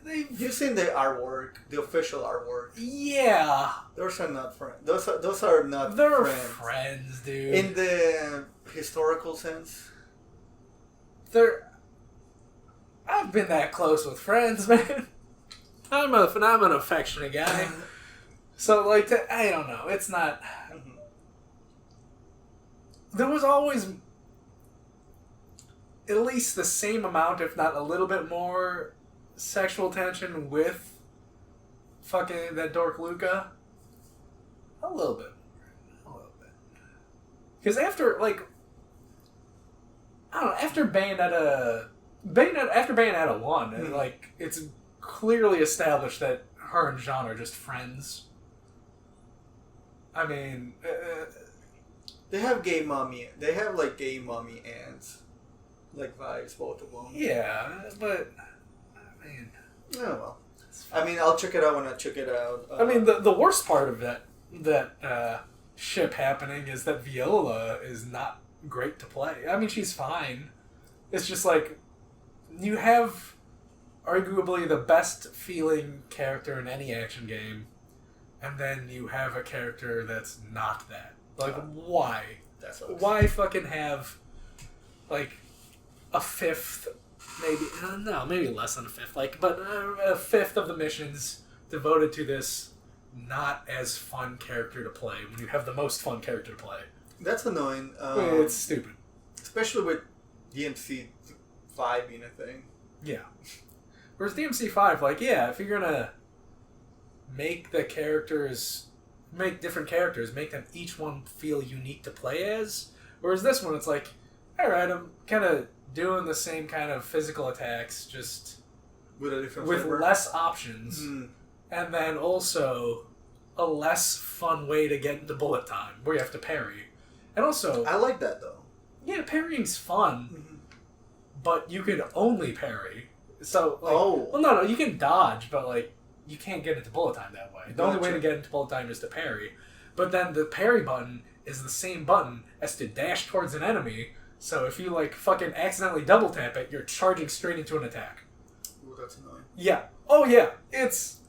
You've seen the artwork, the official artwork. Yeah. Those are not friends. Those are not They're friends. friends, dude. In the historical sense. I've been that close with friends, man. I'm an affectionate guy. So, like, I don't know. It's not... There was always at least the same amount, if not a little bit more, sexual tension with fucking that dork Luca. A little bit. Because after, like... I don't know, after Bayonetta 1, and, like, it's clearly established that her and Jean are just friends. I mean... They have gay mommy. They have, like, gay mommy aunts. Like, vibes, both of them. Yeah, but... I mean... Oh, well. I mean, I'll check it out when I check it out. I mean, the worst part of that ship happening is that Viola is not great to play. I mean, she's fine. It's just like... You have arguably the best feeling character in any action game, and then you have a character that's not that. Like, why? That's what why fucking have, like, a fifth, maybe, no, maybe less than a fifth, like, but a fifth of the missions devoted to this not as fun character to play when you have the most fun character to play. That's annoying. It's stupid. Especially with DMC 5 being a thing. Yeah. Whereas DMC 5, like, yeah, if you're gonna make the characters... Make different characters, make them each one feel unique to play as. Whereas this one, it's like, alright, I'm kind of doing the same kind of physical attacks, just with a different with flavor. less options, and then also a less fun way to get into bullet time, where you have to parry. And also... I like that, though. Yeah, parrying's fun, but you can only parry. So, like... Well, no, you can dodge, but, like, you can't get into bullet time that way. The only way to get into bullet time is to parry. But then the parry button is the same button as to dash towards an enemy, so if you, like, fucking accidentally double tap it, you're charging straight into an attack. Ooh, that's annoying. Yeah. Oh, yeah. It's...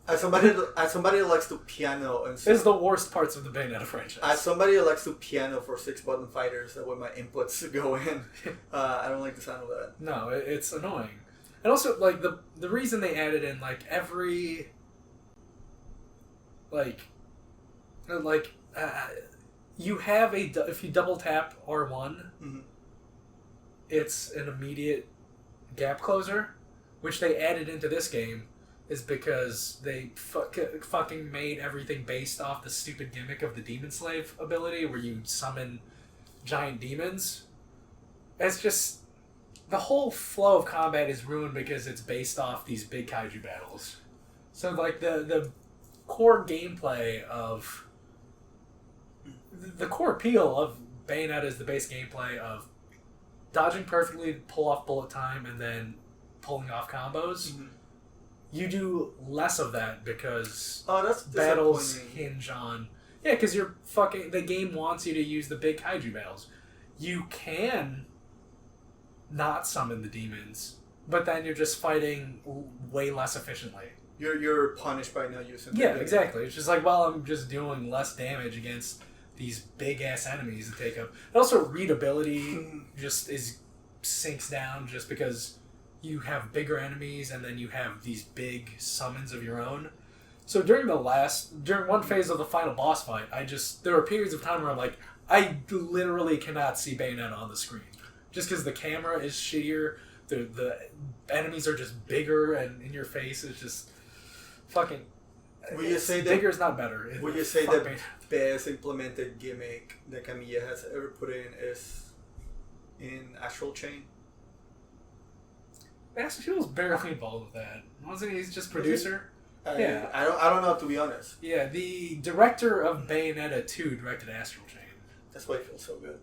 As somebody that likes to piano... It's the worst parts of the Bayonetta franchise. As somebody that likes to piano for 6-button fighters, that way my inputs go in, I don't like the sound of that. No, it's annoying. And also, like, the reason they added in, like, every... you have if you double tap R1, it's an immediate gap closer, which they added into this game, is because they fucking made everything based off the stupid gimmick of the Demon Slave ability, where you summon giant demons. It's just... The whole flow of combat is ruined because it's based off these big kaiju battles. So, like, the core gameplay of... The core appeal of Bayonetta is the base gameplay of dodging perfectly to pull off bullet time and then pulling off combos. You do less of that because that's battles hinge on... Yeah, because the game wants you to use the big kaiju battles. You can... not summon the demons, but then you're just fighting way less efficiently. You're punished by not using them. Yeah, exactly. It's just like, well, I'm just doing less damage against these big-ass enemies that take up... And also, readability just sinks down just because you have bigger enemies and then you have these big summons of your own. So during one phase of the final boss fight, there were periods of time where I'm like, I literally cannot see Bayonetta on the screen. Just because the camera is shittier, the enemies are just bigger, and in your face is just fucking... Would you say that bigger is not better? Would you say the best implemented gimmick that Kamiya has ever put in is in Astral Chain? He was barely involved with that. Wasn't he? He's just producer? Yeah. I don't know, to be honest. Yeah, the director of Bayonetta 2 directed Astral Chain. That's why it feels so good.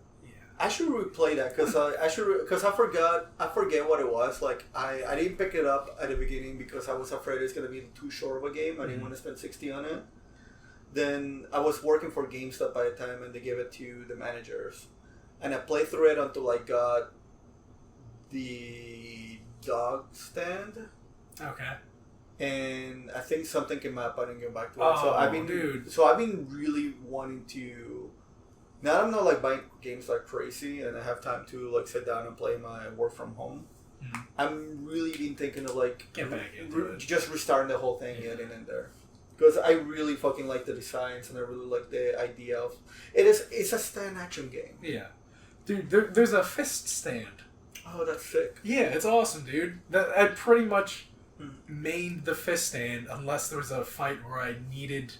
I should replay that because I forget what it was. Like I didn't pick it up at the beginning because I was afraid it's gonna be too short of a game. I didn't want to spend $60 on it. Then I was working for GameStop by the time, and they gave it to the managers, and I played through it until I got the dog stand. Okay. and I think something came up. I didn't get back to it. So I've been really wanting to. Now I'm not like buying games like crazy, and I have time to like sit down and play my work from home. Mm-hmm. I'm really been thinking of like get back into it. Just restarting the whole thing, getting in there, because I really fucking like the designs, and I really like the idea of it's a stand action game. Yeah, dude, there's a fist stand. Oh, that's sick. Yeah, it's awesome, dude. I pretty much mained the fist stand unless there was a fight where I needed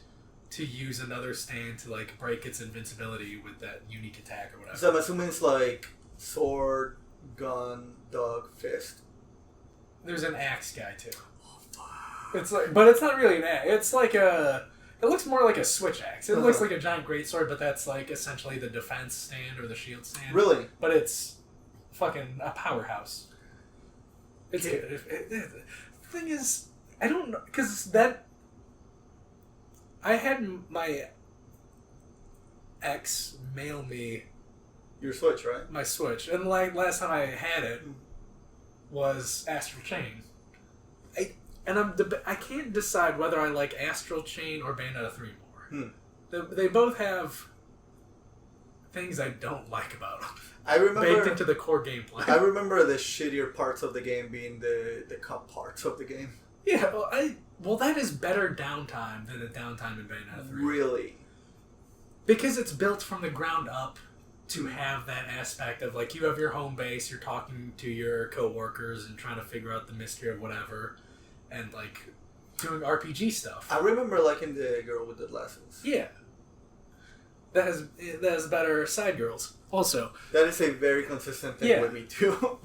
to use another stand to like break its invincibility with that unique attack or whatever. So I'm assuming it's like sword, gun, dog, fist. There's an axe guy too. Oh, fuck. It's like, but it's not really an axe. It's like a. It looks more like a switch axe. It looks like a giant greatsword, but that's like essentially the defense stand or the shield stand. Really? But it's fucking a powerhouse. It's good. The thing is, I don't know, because that. I had my ex mail me your Switch, right? My Switch, and like last time I had it was Astral Chain. I can't decide whether I like Astral Chain or Bayonetta 3 more. They both have things I don't like about them. I remember baked into the core gameplay. I remember the shittier parts of the game being the cup parts of the game. Yeah, well, that is better downtime than the downtime in Bayonetta 3. Really? Because it's built from the ground up to have that aspect of, like, you have your home base, you're talking to your coworkers and trying to figure out the mystery of whatever, and, like, doing RPG stuff. I remember liking the girl with the glasses. Yeah. That has better side girls, also. That is a very consistent thing with me, too.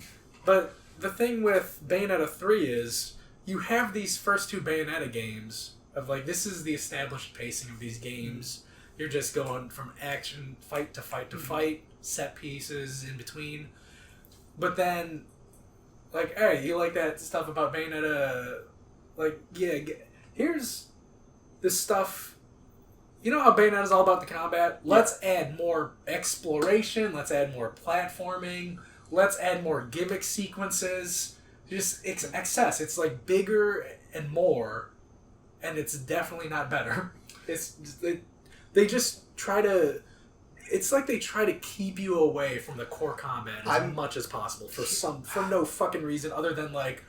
But the thing with Bayonetta 3 is, you have these first two Bayonetta games of, like, this is the established pacing of these games. You're just going from action, fight to fight to fight, set pieces in between. But then, like, hey, you like that stuff about Bayonetta? Like, yeah, here's this stuff. You know how Bayonetta's all about the combat? Let's add more exploration. Let's add more platforming. Let's add more gimmick sequences. Just excess. It's like bigger and more, and it's definitely not better. They just try to. It's like they try to keep you away from the core combat as much as possible for no fucking reason other than like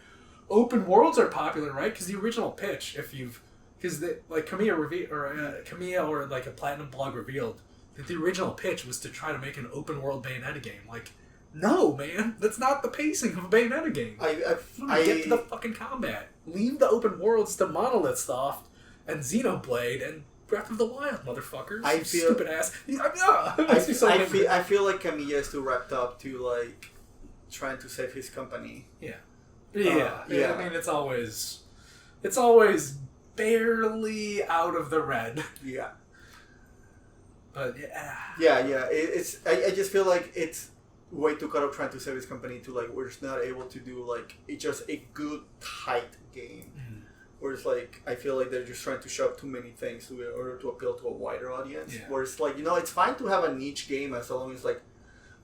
open worlds are popular, right? Because the original pitch, like Kamiya or like a Platinum blog revealed that the original pitch was to try to make an open world Bayonetta game. Like, no, man, that's not the pacing of a Bayonetta game. Get to the fucking combat. Leave the open worlds to Monolith Soft and Xenoblade and Breath of the Wild, motherfuckers. Stupid ass. I feel like Kamiya is too wrapped up to like trying to save his company. Yeah. I mean, it's always barely out of the red. Yeah. But I just feel like it's way too caught up trying to save his company to like we're just not able to do like it's just a good tight game. Whereas, like, I feel like they're just trying to shove too many things in order to appeal to a wider audience. Yeah. Whereas, like, it's fine to have a niche game as long as, like,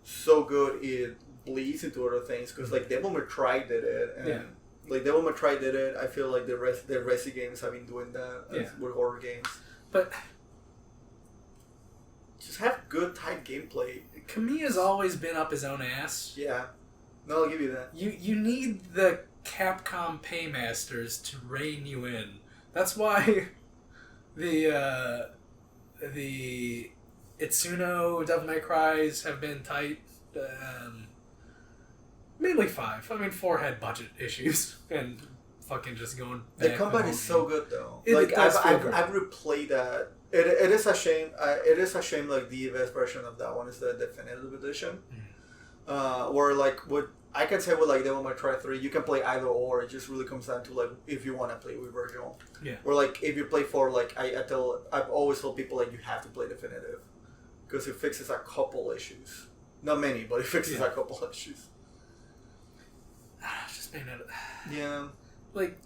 so good it bleeds into other things. Because, like, Devil May Cry did it. And, like, Devil May Cry did it. I feel like the Resi games have been doing that with horror games. But just have good, tight gameplay. Kamiya's always been up his own ass. Yeah. No, I'll give you that. You need the Capcom paymasters to rein you in. That's why the Itsuno Devil May Cries have been tight. Mainly 5. I mean, 4 had budget issues and fucking just going back. The combat is so good though. I've replayed that. It is a shame. It is a shame. Like the best version of that one is the definitive edition, where like I can say with like Devil May Cry 3, you can play either or. It just really comes down to like if you want to play with Virgil. Yeah. Or like if you play 4, like I've always told people like you have to play definitive because it fixes a couple issues. Not many, but it fixes a couple issues. Just Bayonetta. Yeah. Like,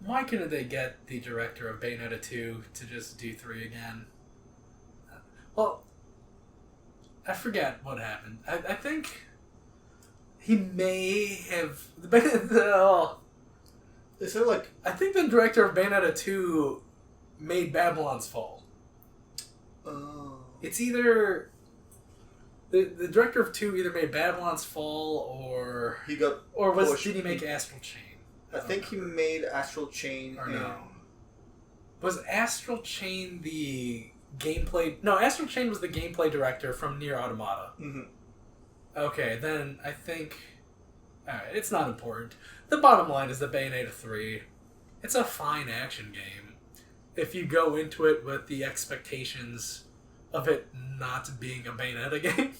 why couldn't they get the director of Bayonetta 2 to just do 3 again? Well, I forget what happened. I think he may have... Is it like... I think the director of Bayonetta 2 made Babylon's Fall. Oh. It's either... The director of 2 either made Babylon's Fall or... He got Or pushed. did he make Astral Chain? I think he made Astral Chain. Or no. Was Astral Chain the gameplay... No, Astral Chain was the gameplay director from Nier Automata. Mm-hmm. Okay, then I think... Alright, it's not important. The bottom line is that Bayonetta 3, it's a fine action game. If you go into it with the expectations of it not being a Bayonetta game.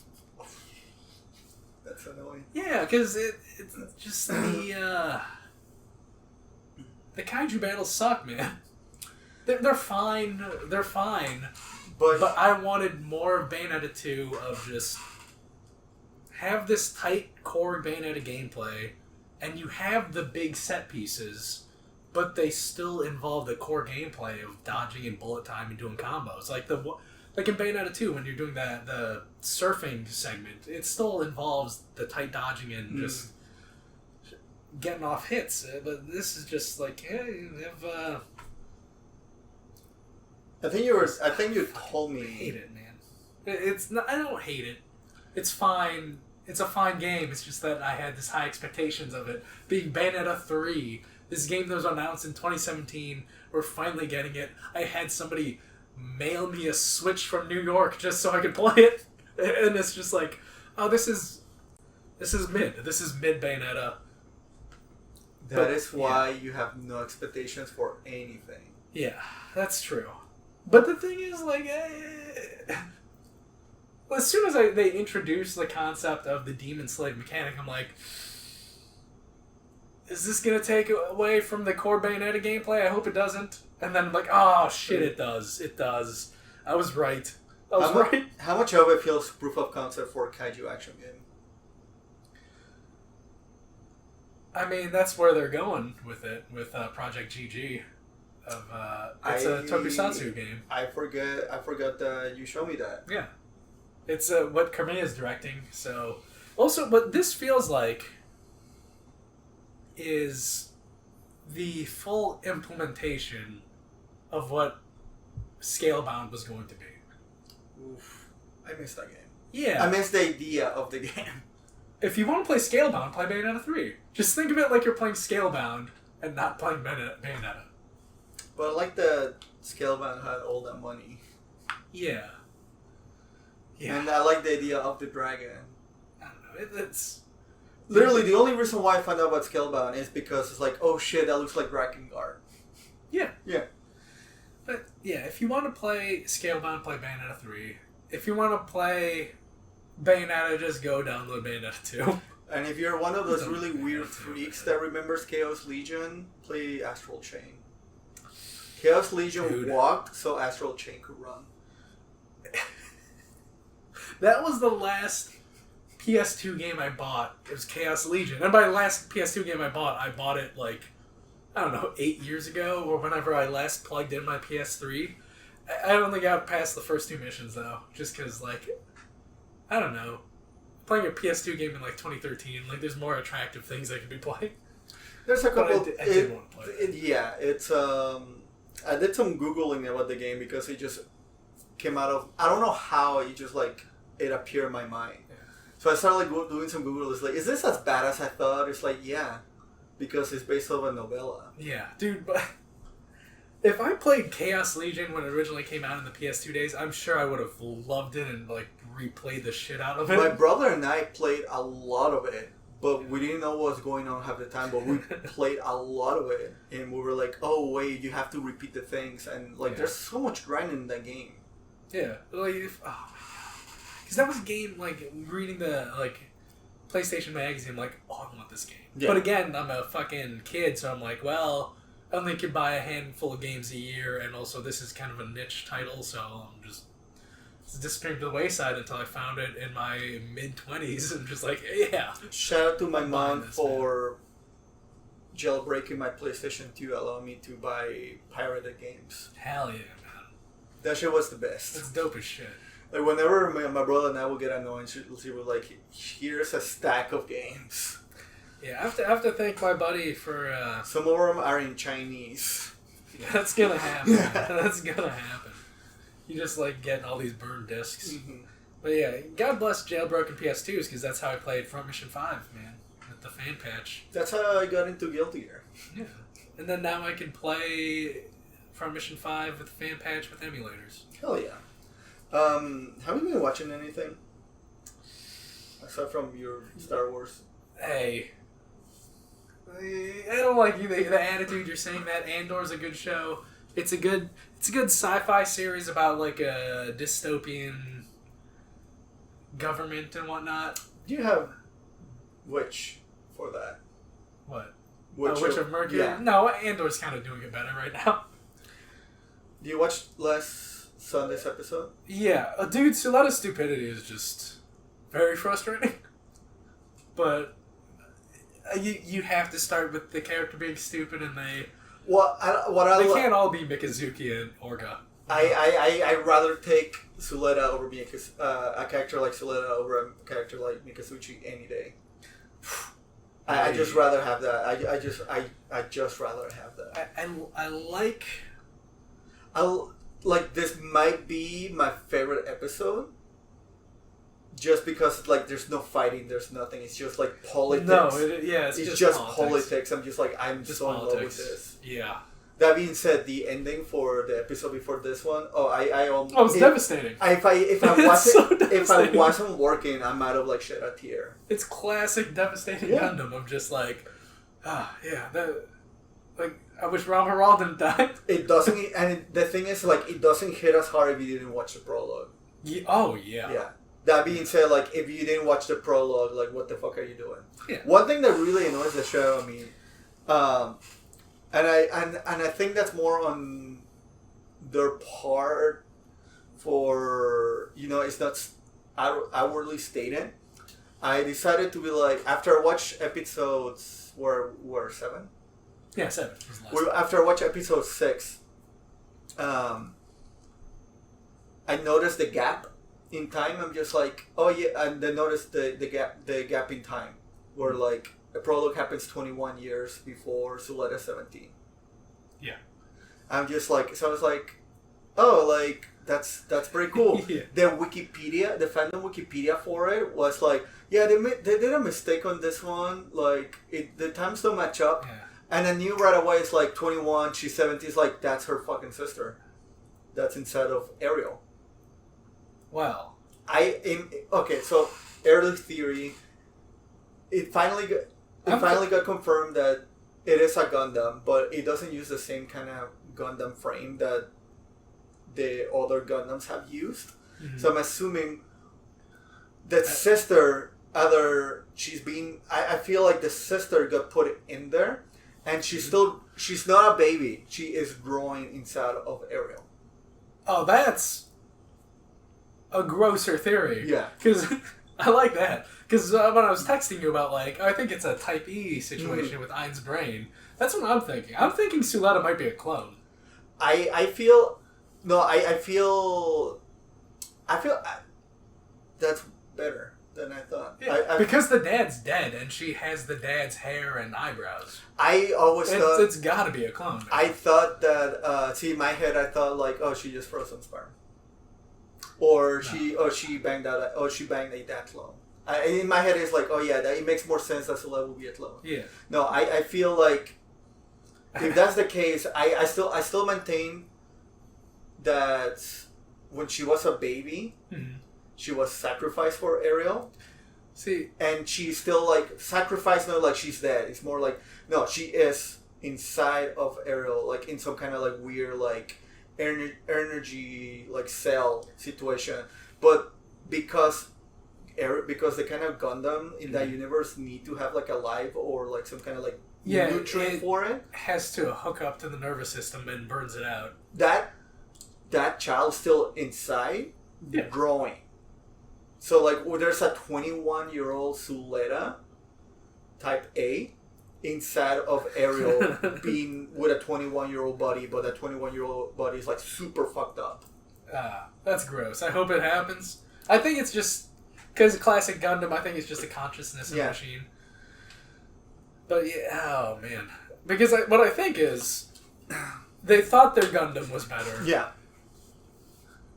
That's annoying. Yeah, because it's just the kaiju battles suck, man. They're fine. They're fine. But I wanted more of Bayonetta 2 of just have this tight core Bayonetta gameplay, and you have the big set pieces, but they still involve the core gameplay of dodging and bullet time and doing combos. Like in Bayonetta 2, when you're doing the surfing segment, it still involves the tight dodging and just getting off hits. But this is just like, hey, if I think you told me. I hate it, man. It's not. I don't hate it. It's fine. It's a fine game. It's just that I had this high expectations of it being Bayonetta 3. This game that was announced in 2017. We're finally getting it. I had somebody mail me a Switch from New York just so I could play it, and it's just like, oh, this is mid. This is mid Bayonetta. That is why you have no expectations for anything. Yeah, that's true. But the thing is, like, as soon as they introduced the concept of the demon slave mechanic, I'm like, is this going to take away from the core Bayonetta gameplay? I hope it doesn't. And then I'm like, oh, shit, it does. It does. I was right. How much of it feels proof of concept for a kaiju action game? I mean, that's where they're going with it, with Project GG. It's a tokusatsu game. I forgot that you showed me that. Yeah. It's what Kamiya is directing, so... Also, what this feels like is the full implementation of what Scalebound was going to be. Oof. I missed that game. Yeah. I missed the idea of the game. If you want to play Scalebound, play Bayonetta 3. Just think of it like you're playing Scalebound and not playing Bayonetta. But I like that Scalebound had all that money. Yeah. Yeah. And I like the idea of the dragon. I don't know. It's... Literally, the only reason why I found out about Scalebound is because it's like, oh shit, that looks like Drakengard. Yeah. Yeah. But, yeah, if you want to play Scalebound, play Bayonetta 3. If you want to play Bayonetta, just go download Bayonetta 2. And if you're one of those really weird freaks that remembers Chaos Legion, play Astral Chain. Chaos Legion walked so Astral Chain could run. That was the last PS2 game I bought. It was Chaos Legion. And by the last PS2 game I bought it like, I don't know, 8 years ago, or whenever I last plugged in my PS3. I don't think I got past the first 2 missions, though. Just because, like, I don't know. Playing a PS2 game in, like, 2013, like, there's more attractive things I could be playing. There's a couple... I did want to play it. Yeah, it's... I did some Googling about the game because it just came out of... I don't know how it just, like, it appeared in my mind. Yeah. So I started, like, doing some Google. It's like, is this as bad as I thought? It's like, yeah. Because it's based off a novella. Yeah, dude, but... If I played Chaos Legion when it originally came out in the PS2 days, I'm sure I would have loved it and, like, replayed the shit out of it. My brother and I played a lot of it, but we didn't know what was going on half the time, but we played a lot of it, and we were like, oh, wait, you have to repeat the things, and, like, there's so much grinding in that game. Yeah, like, because that was a game, like, reading the, like, PlayStation magazine, like, oh, I want this game. Yeah. But again, I'm a fucking kid, so I'm like, well... I only could buy a handful of games a year, and also this is kind of a niche title, so I'm just disappearing to the wayside until I found it in my mid-20s, and just like, yeah. Shout out to my mom for jailbreaking my PlayStation 2, allowing me to buy pirated games. Hell yeah, man. That shit was the best. That's dope as shit. Like, whenever my brother and I would get annoyed, she would like, here's a stack of games. Yeah, I have to thank my buddy for... Some of them are in Chinese. That's gonna happen. That's gonna happen. You just, like, getting all these burned discs. Mm-hmm. But yeah, God bless jailbroken PS2s, because that's how I played Front Mission 5, man. With the fan patch. That's how I got into Guilty Gear. Yeah. And then now I can play Front Mission 5 with the fan patch with emulators. Hell yeah. Have you been watching anything? Aside from your Star Wars? Hey. I don't like the attitude you're saying that. Andor's a good show. It's a good sci-fi series about like a dystopian government and whatnot. Do you have Witch for that? What? Witch of Mercury? Yeah. No, Andor's kind of doing it better right now. Do you watch last Sunday's episode? Yeah. Dude, a lot of stupidity is just very frustrating. But you have to start with the character being stupid, and they can't all be Mikazuki and Orga. I rather take Suleta over a character like Suleta over a character like Mikazuchi any day. I just rather have that. I just rather have that. I like this might be my favorite episode. Just because, like, there's no fighting, there's nothing. It's just, like, politics. No, it's just politics. I'm just, like, I'm just so in love with this. Yeah. That being said, the ending for the episode before this one, it's devastating. If I wasn't working, I might have, like, shed a tear. It's classic devastating Gundam of just, like, I wish Ram Harald didn't die. It doesn't, and the thing is, like, it doesn't hit us hard if you didn't watch the prologue. Yeah, oh, yeah. Yeah. That being said, like, if you didn't watch the prologue, like, what the fuck are you doing? Yeah. One thing that really annoys the show, I mean, and I think that's more on their part for, it's not outwardly stated. I decided to be like, after I watched episodes, were 7? Yeah, 7 was the last after I watched episode 6, I noticed the gap in time. I'm just like, oh yeah, and then notice the gap in time where like the prologue happens 21 years before Suleta 17. Yeah. I'm just like, so I was like, oh, like that's pretty cool. Yeah. The fandom Wikipedia for it was like, yeah, they did a mistake on this one. Like the times don't match up. Yeah. And I knew right away it's like 21, she's 17. It's like that's her fucking sister. That's inside of Ariel. Well, okay. So early theory, it finally got confirmed that it is a Gundam, but it doesn't use the same kind of Gundam frame that the other Gundams have used. Mm-hmm. So I'm assuming that sister, I feel like the sister got put in there, and she's not a baby. She is growing inside of Ariel. Oh, that's a grosser theory. Yeah. Because I like that. Because when I was texting you about, like, I think it's a Type E situation with Ein's brain, that's what I'm thinking. I'm thinking Suleta might be a clone. I feel that's better than I thought. Yeah, because the dad's dead and she has the dad's hair and eyebrows. I always thought it's got to be a clone. Man. I thought that in my head I thought like, oh, she just froze some sperm, or she banged a dad clone. In my head it's like, oh yeah, it makes more sense that Suleta will be a clone. Yeah. No, I feel like if that's the case, I still maintain that when she was a baby, she was sacrificed for Ariel. See, and she's still like sacrificed, not like she's dead. It's more like, no, she is inside of Ariel, like in some kind of like weird like energy like cell situation. But because the kind of Gundam in that universe need to have like a life or like some kind of like nutrient for it, has to hook up to the nervous system and burns it out. That child's still inside, growing. So like, there's a 21-year-old Suleta, Type A, inside of Ariel, being with a 21-year-old body, but that 21-year-old body is like super fucked up. That's gross. I hope it happens. I think it's just because classic Gundam. I think it's just a consciousness machine. But yeah, oh man. Because what I think is, they thought their Gundam was better. Yeah.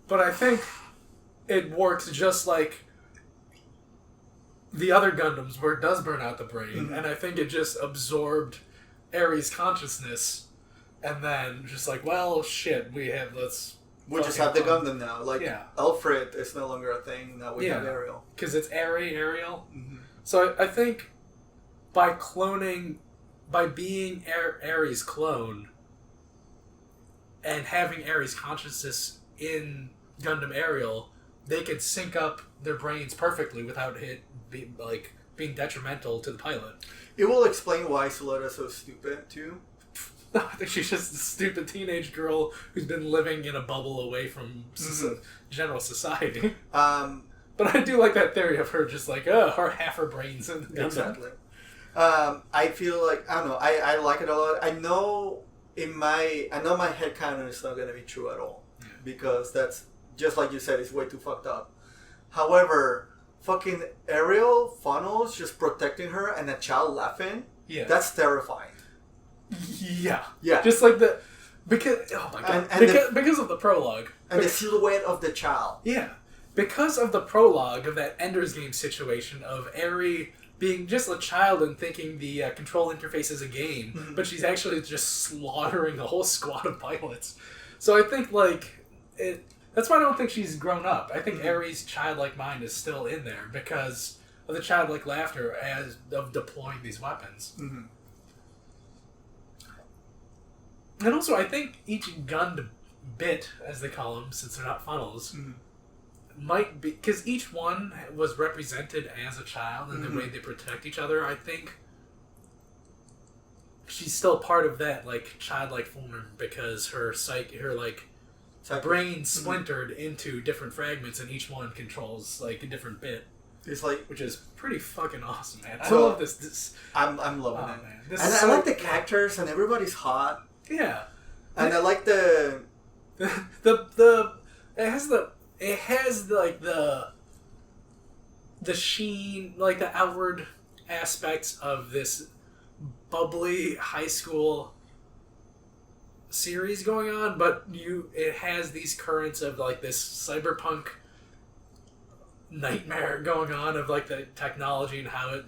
But I think it works just like the other Gundams, where it does burn out the brain, and I think it just absorbed Ares' consciousness, and then just like, well, shit, we just have the Gundam now. Like, Alfred is no longer a thing, now we have Ariel. Because it's Ariel. Mm-hmm. So I think by being Ares' clone, and having Ares' consciousness in Gundam Ariel, they could sync up their brains perfectly without it being detrimental to the pilot. It will explain why Soleda's so stupid, too. I think she's just a stupid teenage girl who's been living in a bubble away from general society. But I do like that theory of her just like, half her brain's in Gundam. Exactly. I feel like, I don't know, I like it a lot. I know my headcanon is not going to be true at all. Yeah. Because that's, just like you said, it's way too fucked up. However, fucking Ariel funnels just protecting her and a child laughing, that's terrifying. Yeah. Yeah. Just like because of the prologue. And the silhouette of the child. Yeah. Because of the prologue of that Ender's Game situation of Eri being just a child and thinking the control interface is a game, but she's actually just slaughtering a whole squad of pilots. So I think, that's why I don't think she's grown up. I think Ares' childlike mind is still in there because of the childlike laughter of deploying these weapons. Mm-hmm. And also, I think each Gund bit, as they call them, since they're not funnels, might be... Because each one was represented as a child in the way they protect each other. I think she's still part of that, childlike form because her brain splintered into different fragments, and each one controls a different bit. It's which is pretty fucking awesome, man. I love this. I'm loving it, man. And I like the characters, and everybody's hot. Yeah, and I like the it has the sheen, the outward aspects of this bubbly high school series going on, but it has these currents of this cyberpunk nightmare going on of the technology and how it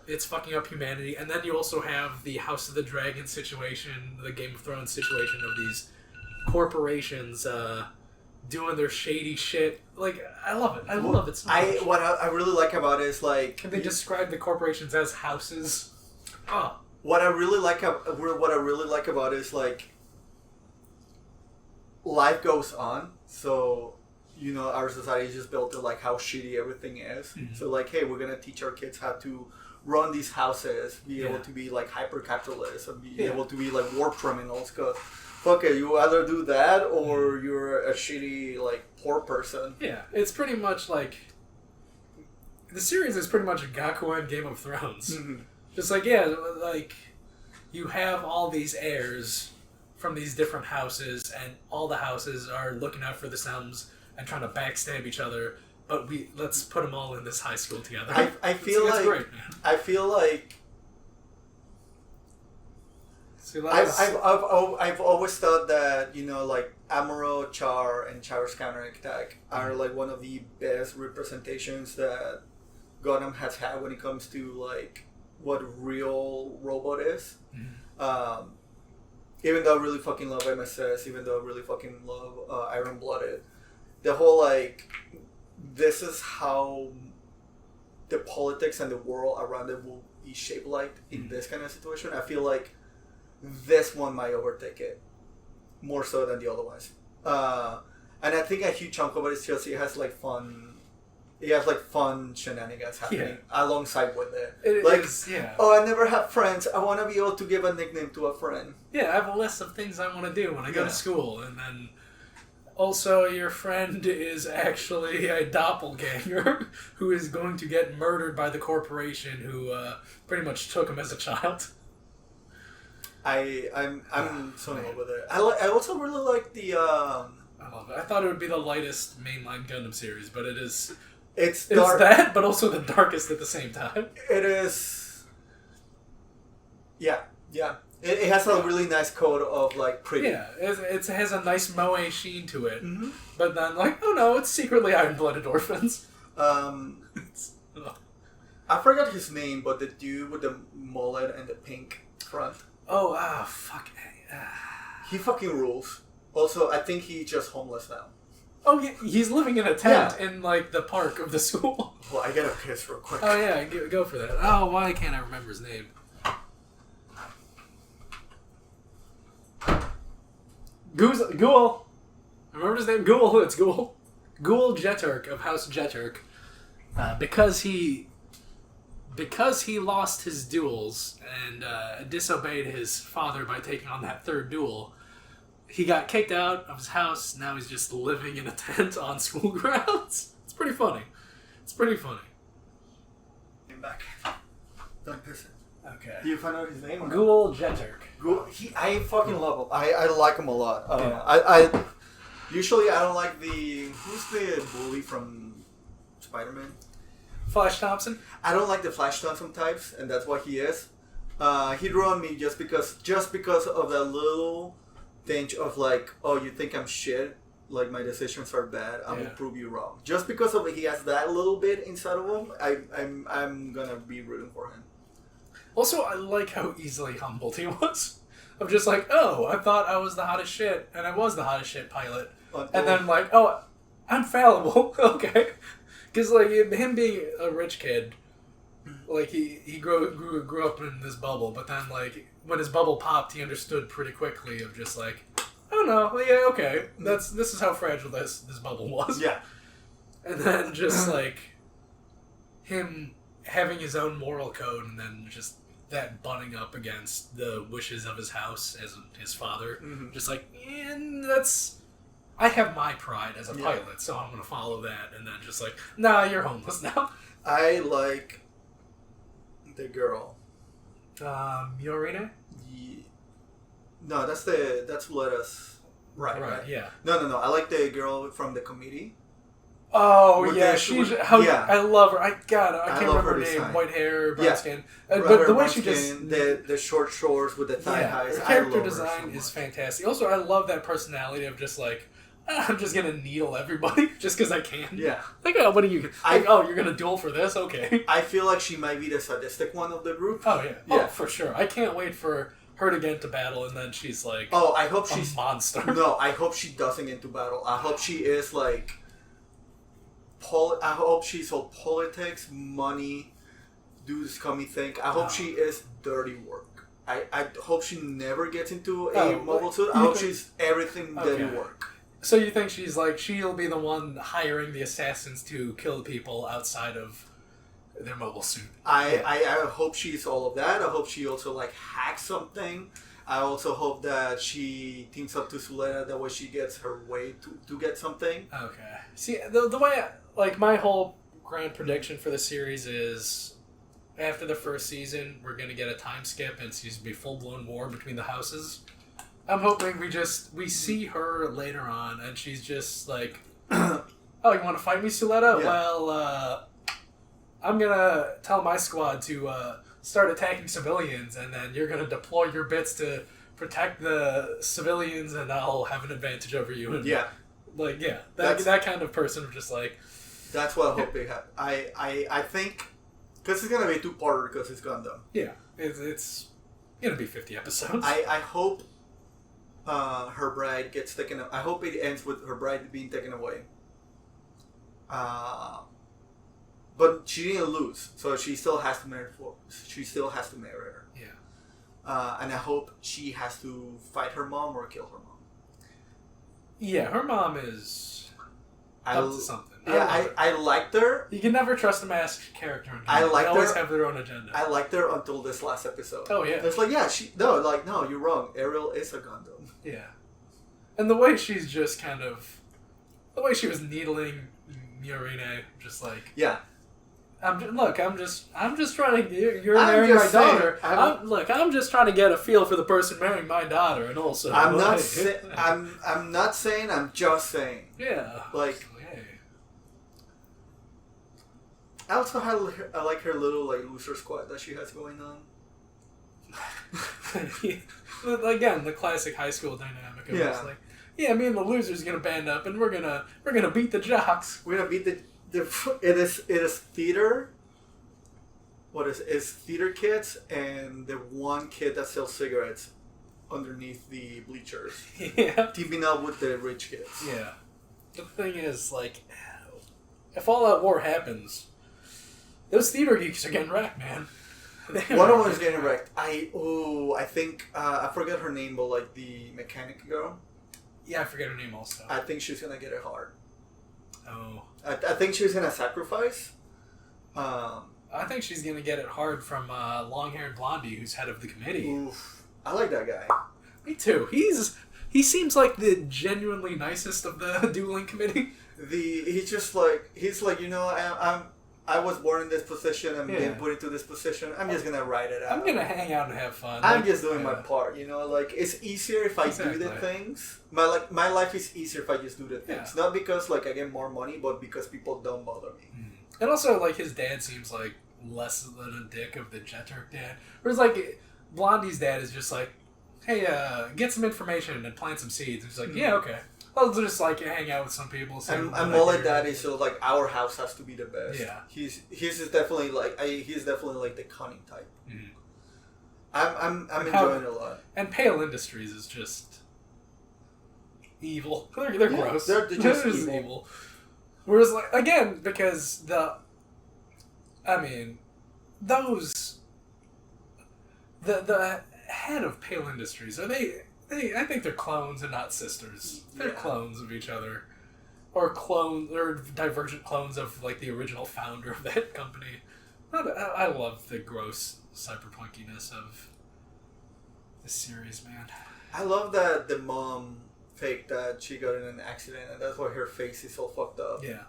it's fucking up humanity. And then you also have the House of the Dragon situation, the Game of Thrones situation of these corporations doing their shady shit. I love it. I love it so much. What I really like about it is Can they describe the corporations as houses? What I really like about it is life goes on. So our society is just built to how shitty everything is. Mm-hmm. So hey, we're gonna teach our kids how to run these houses, be able to be hyper capitalists, and be able to be war criminals. Cause fuck it, you either do that or you're a shitty poor person. Yeah, it's pretty much the series is pretty much a Gakuen Game of Thrones. Mm-hmm. Just you have all these heirs from these different houses, and all the houses are looking out for themselves and trying to backstab each other, but let's put them all in this high school together. I feel that's great, man. I feel I've always thought that Amuro, Char, and Char's counterattack are one of the best representations that Gundam has had when it comes to what real robot is. Mm-hmm. Even though I really fucking love MSS, even though I really fucking love Iron Blooded, the whole this is how the politics and the world around it will be shaped in this kind of situation. I feel this one might overtake it more so than the other ones. And I think a huge chunk of it is just it has fun. It has fun shenanigans happening alongside with it. It is, yeah. Oh, I never have friends. I want to be able to give a nickname to a friend. Yeah, I have a list of things I want to do when I go to school, and then also your friend is actually a doppelganger who is going to get murdered by the corporation who pretty much took him as a child. I'm so in love with it. I also really like the. I love it. I thought it would be the lightest mainline Gundam series, but it is. It's dark. It's that, but also the darkest at the same time. It is. Yeah, yeah. It has a really nice coat of like pretty. Yeah, it has a nice moe sheen to it. Mm-hmm. But then, like, oh no, it's secretly iron-blooded orphans. I forgot his name, but the dude with the mullet and the pink front. Oh, fuck. He fucking rules. Also, I think he's just homeless now. Oh, yeah, he's living in a tent in, like, the park of the school. Well, I gotta piss real quick. Oh, yeah, go for that. Oh, why can't I remember his name? Ghoul. I remember his name. Ghoul. It's Ghoul. Ghoul Jeturk of House Jeturk. Because he lost his duels and disobeyed his father by taking on that third duel, he got kicked out of his house. Now he's just living in a tent on school grounds. It's pretty funny. I'm back. Don't piss it. Okay. Do you find out his name? Ghoul Jeturk. I fucking love him. I like him a lot. Yeah. I usually I don't like who's the bully from Spider-Man? Flash Thompson. I don't like the Flash Thompson types, and that's what he is. He drew on me just because of that little tinge of like, oh, you think I'm shit? Like my decisions are bad. I'm gonna prove you wrong. Just because of he has that little bit inside of him, I'm gonna be rooting for him. Also, I like how easily humbled he was. I'm just like, oh, I thought I was the hottest shit, and I was the hottest shit pilot. And then like, oh, I'm fallible. Okay. Because, like, him being a rich kid, like, he grew up in this bubble, but then, like, when his bubble popped, he understood pretty quickly of just, like, oh, no, yeah, okay, this is how fragile this bubble was. Yeah. And then just, like, him having his own moral code, and then just that butting up against the wishes of his house as his father. Mm-hmm. Just like, I have my pride as a pilot, so I'm going to follow that. And then just like, nah, you're homeless now. I like the girl. Yorina? No, that's who let us... Right, yeah. No. I like the girl from the committee. Oh, yeah, I love her. I can't remember her name. Design. White hair, brown skin. But the way she just... The short shorts with the thigh highs. Her character design is fantastic. Also, I love that personality of just like, I'm just gonna needle everybody just because I can. Yeah. Like, oh, what are you... you're gonna duel for this? Okay. I feel like she might be the sadistic one of the group. Oh, yeah. Oh, for sure. I can't wait for her to get into battle and then she's like... Oh, I hope she's... a monster. No, I hope she doesn't get into battle. I hope she is like... I hope she's all politics, money, do this scummy thing. I hope she is dirty work. I hope she never gets into a mobile suit. I hope she's everything dirty work. So you think she's like, she'll be the one hiring the assassins to kill people outside of their mobile suit? I hope she's all of that. I hope she also like hacks something. I also hope that she teams up to Suleta, that way she gets her way to get something. Okay. See, the way, like, my whole grand prediction for the series is, after the first season, we're going to get a time skip and it's going to be full-blown war between the houses. I'm hoping we see her later on and she's just like, oh, you want to fight me, Suleta? Yeah. Well, I'm going to tell my squad to... start attacking civilians, and then you're going to deploy your bits to protect the civilians, and I'll have an advantage over you. And that kind of person, just like... That's what I hope they have. I think... Because it's going to be a two-parter because it's Gundam. Yeah, it's going to be 50 episodes. I hope her bride gets taken... I hope it ends with her bride being taken away. But she didn't lose, so she still has to marry her. Yeah. And I hope she has to fight her mom or kill her mom. Yeah, her mom is up to something. Yeah, I liked her. You can never trust a masked character. I liked her. They always have their own agenda. I liked her until this last episode. Oh yeah. It's like no, you're wrong. Ariel is a Gundam. Yeah. And the way she's just kind of, the way she was needling Miorine, just like I'm just trying to. You're marrying my daughter. I'm just trying to get a feel for the person marrying my daughter, and also. I'm not saying. I'm just saying. Yeah. Like. I also I like her little like loser squad that she has going on. Again, the classic high school dynamic of Yeah. it's like, yeah, me and the losers gonna band up and we're gonna beat the jocks. We're gonna beat the it is theater. What is theater kids and the one kid that sells cigarettes underneath the bleachers, Yeah. teaming up with the rich kids. Yeah. The thing is, like, if all that war happens, those theater geeks are getting wrecked, man. One of them is getting wrecked. I think I forget her name, but like the mechanic girl. Yeah, I forget her name also. I think she's gonna get it hard. Oh. I think she's gonna sacrifice. I think she's gonna get it hard from long-haired Blondie, who's head of the committee. Oof. I like that guy. Me too. He seems like the genuinely nicest of the dueling committee. He's like, you know, I was born in this position and being put into this position. I'm just gonna ride it out. I'm gonna hang out and have fun. I'm just doing my part, you know. Like, it's easier if I do the things. My life is easier if I just do the things. Not because like I get more money, but because people don't bother me. And also, like, his dad seems like less than a dick of the Jeturk dad. Whereas, like, Blondie's dad is just like, hey, get some information and plant some seeds. It's like, yeah, okay. I'll just, like, hang out with some people. And Mullet Daddy, so, like, our house has to be the best. Yeah. He's definitely, like, he's definitely, like, the cunning type. Mm. I'm enjoying it a lot. And Pale Industries is just evil. They're gross. They're just evil. Whereas, like, again, because the head of Pale Industries, I think they're clones and not sisters. They're clones of each other. Or divergent clones of, like, the original founder of that company. I love the gross cyberpunkiness of this series, man. I love that the mom faked that she got in an accident, and that's why her face is so fucked up. Yeah.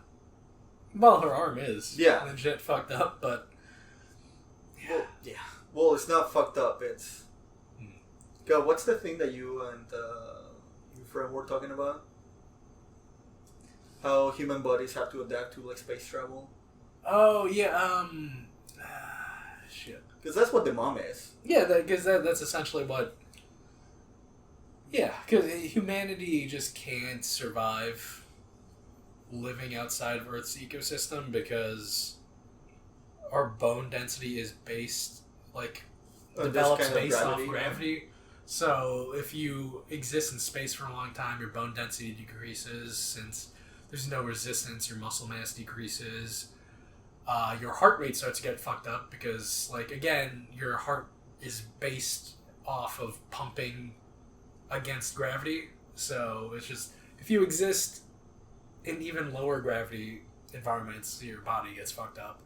Well, her arm is. Yeah. Legit fucked up, but... Yeah. Well, it's not fucked up, it's... God, what's the thing that you and your friend were talking about? How human bodies have to adapt to, like, space travel? Oh, yeah, shit. Because that's what the mom is. Yeah, because that's essentially what... Yeah, because humanity just can't survive living outside of Earth's ecosystem because our bone density is based, like, develops based off gravity. So if you exist in space for a long time, your bone density decreases. Since there's no resistance, your muscle mass decreases. Your heart rate starts to get fucked up because, like, again, your heart is based off of pumping against gravity. So it's just, if you exist in even lower gravity environments, your body gets fucked up.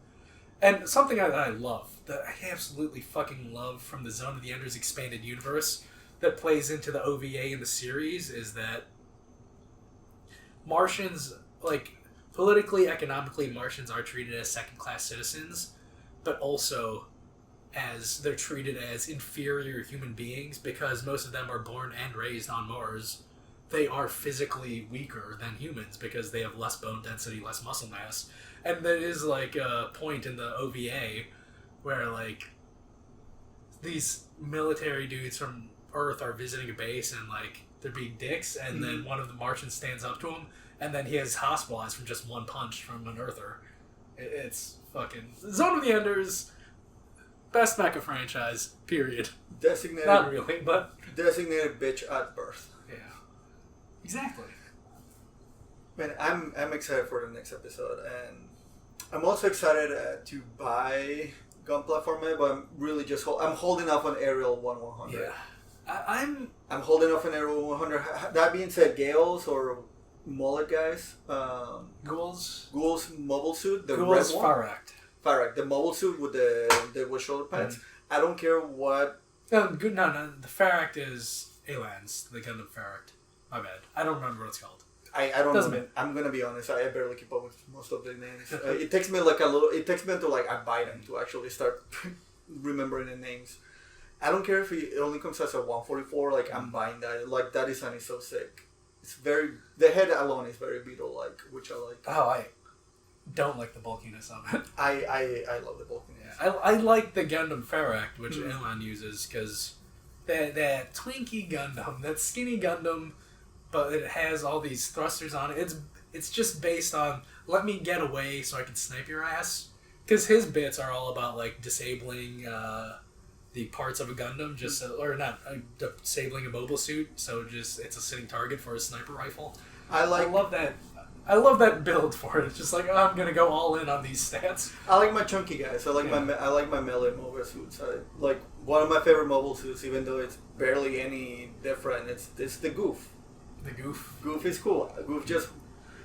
And something that I love, that I absolutely fucking love from the Zone of the Enders expanded universe that plays into the OVA in the series, is that Martians, like, politically, economically, Martians are treated as second-class citizens, but also as they're treated as inferior human beings because most of them are born and raised on Mars. They are physically weaker than humans because they have less bone density, less muscle mass. And there is, like, a point in the OVA where, like, these military dudes from Earth are visiting a base and, like, they're being dicks, and then one of the Martians stands up to him, and then he is hospitalized from just one punch from an Earther. It's fucking... Zone of the Enders, best mecha franchise, period. Designated... Not really, but... Designated bitch at birth. Yeah. Exactly. Man, I'm excited for the next episode, and I'm also excited to buy Gun Platform, but I'm really just... I'm holding off on Aerial 1-100. Yeah. I'm holding off on Aerial 100. That being said, Gales or Mullet guys... Ghouls mobile suit, the Ghouls red one. Farract, the mobile suit with the shoulder pads. I don't care what... No, the Farract is Elan's, the Gundam Farract. My bad. I don't remember what it's called. I don't Doesn't know. matter. I'm gonna be honest. I barely keep up with most of the names. It takes me like a little. It takes me until like I buy them to actually start remembering the names. I don't care if it only comes as a 144. Like, I'm buying that. Like, that design is so sick. It's very... The head alone is very Beetle-like, which I like. Oh, don't like the bulkiness of it. I love the bulkiness. Yeah, I like the Gundam Ferract, which Elon uses, because that Twinkie Gundam, that skinny Gundam, but it has all these thrusters on it. It's just based on, let me get away so I can snipe your ass. Because his bits are all about, like, disabling the parts of a Gundam, or not, disabling a mobile suit, so just, it's a sitting target for a sniper rifle. I love that. I love that build for it. It's just like, oh, I'm gonna go all in on these stats. I like my chunky guys. I like my melee mobile suits. Like one of my favorite mobile suits, even though it's barely any different. It's the Goof. The Goof. Goof is cool. Goof just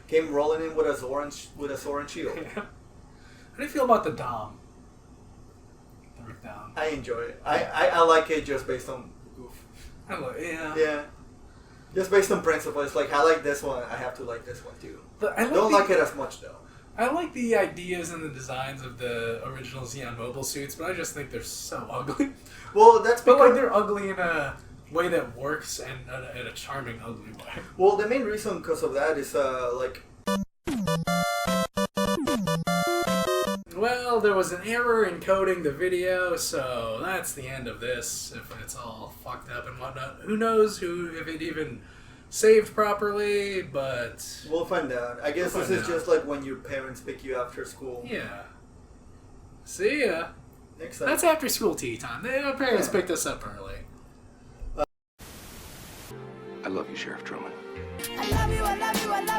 came rolling in with a sword and shield. Yeah. How do you feel about the Dom? The Rick Dom. I enjoy it. I like it just based on Goof. Yeah. Just based on principle. It's like, I like this one, I have to like this one too. But I don't like it as much though. I like the ideas and the designs of the original Xeon mobile suits, but I just think they're so ugly. Well, that's because... But like, they're ugly in a way that works and in a charming ugly way. Well, the main reason because of that is like... Well, there was an error in coding the video, so that's the end of this. If it's all fucked up and whatnot, who knows if it even saved properly, but... We'll find out. I guess this is just like when your parents pick you after school. Yeah. See ya. Next time. That's after school tea time. Our parents picked us up early. I love you, Sheriff Truman. I love you, I love you, I love you.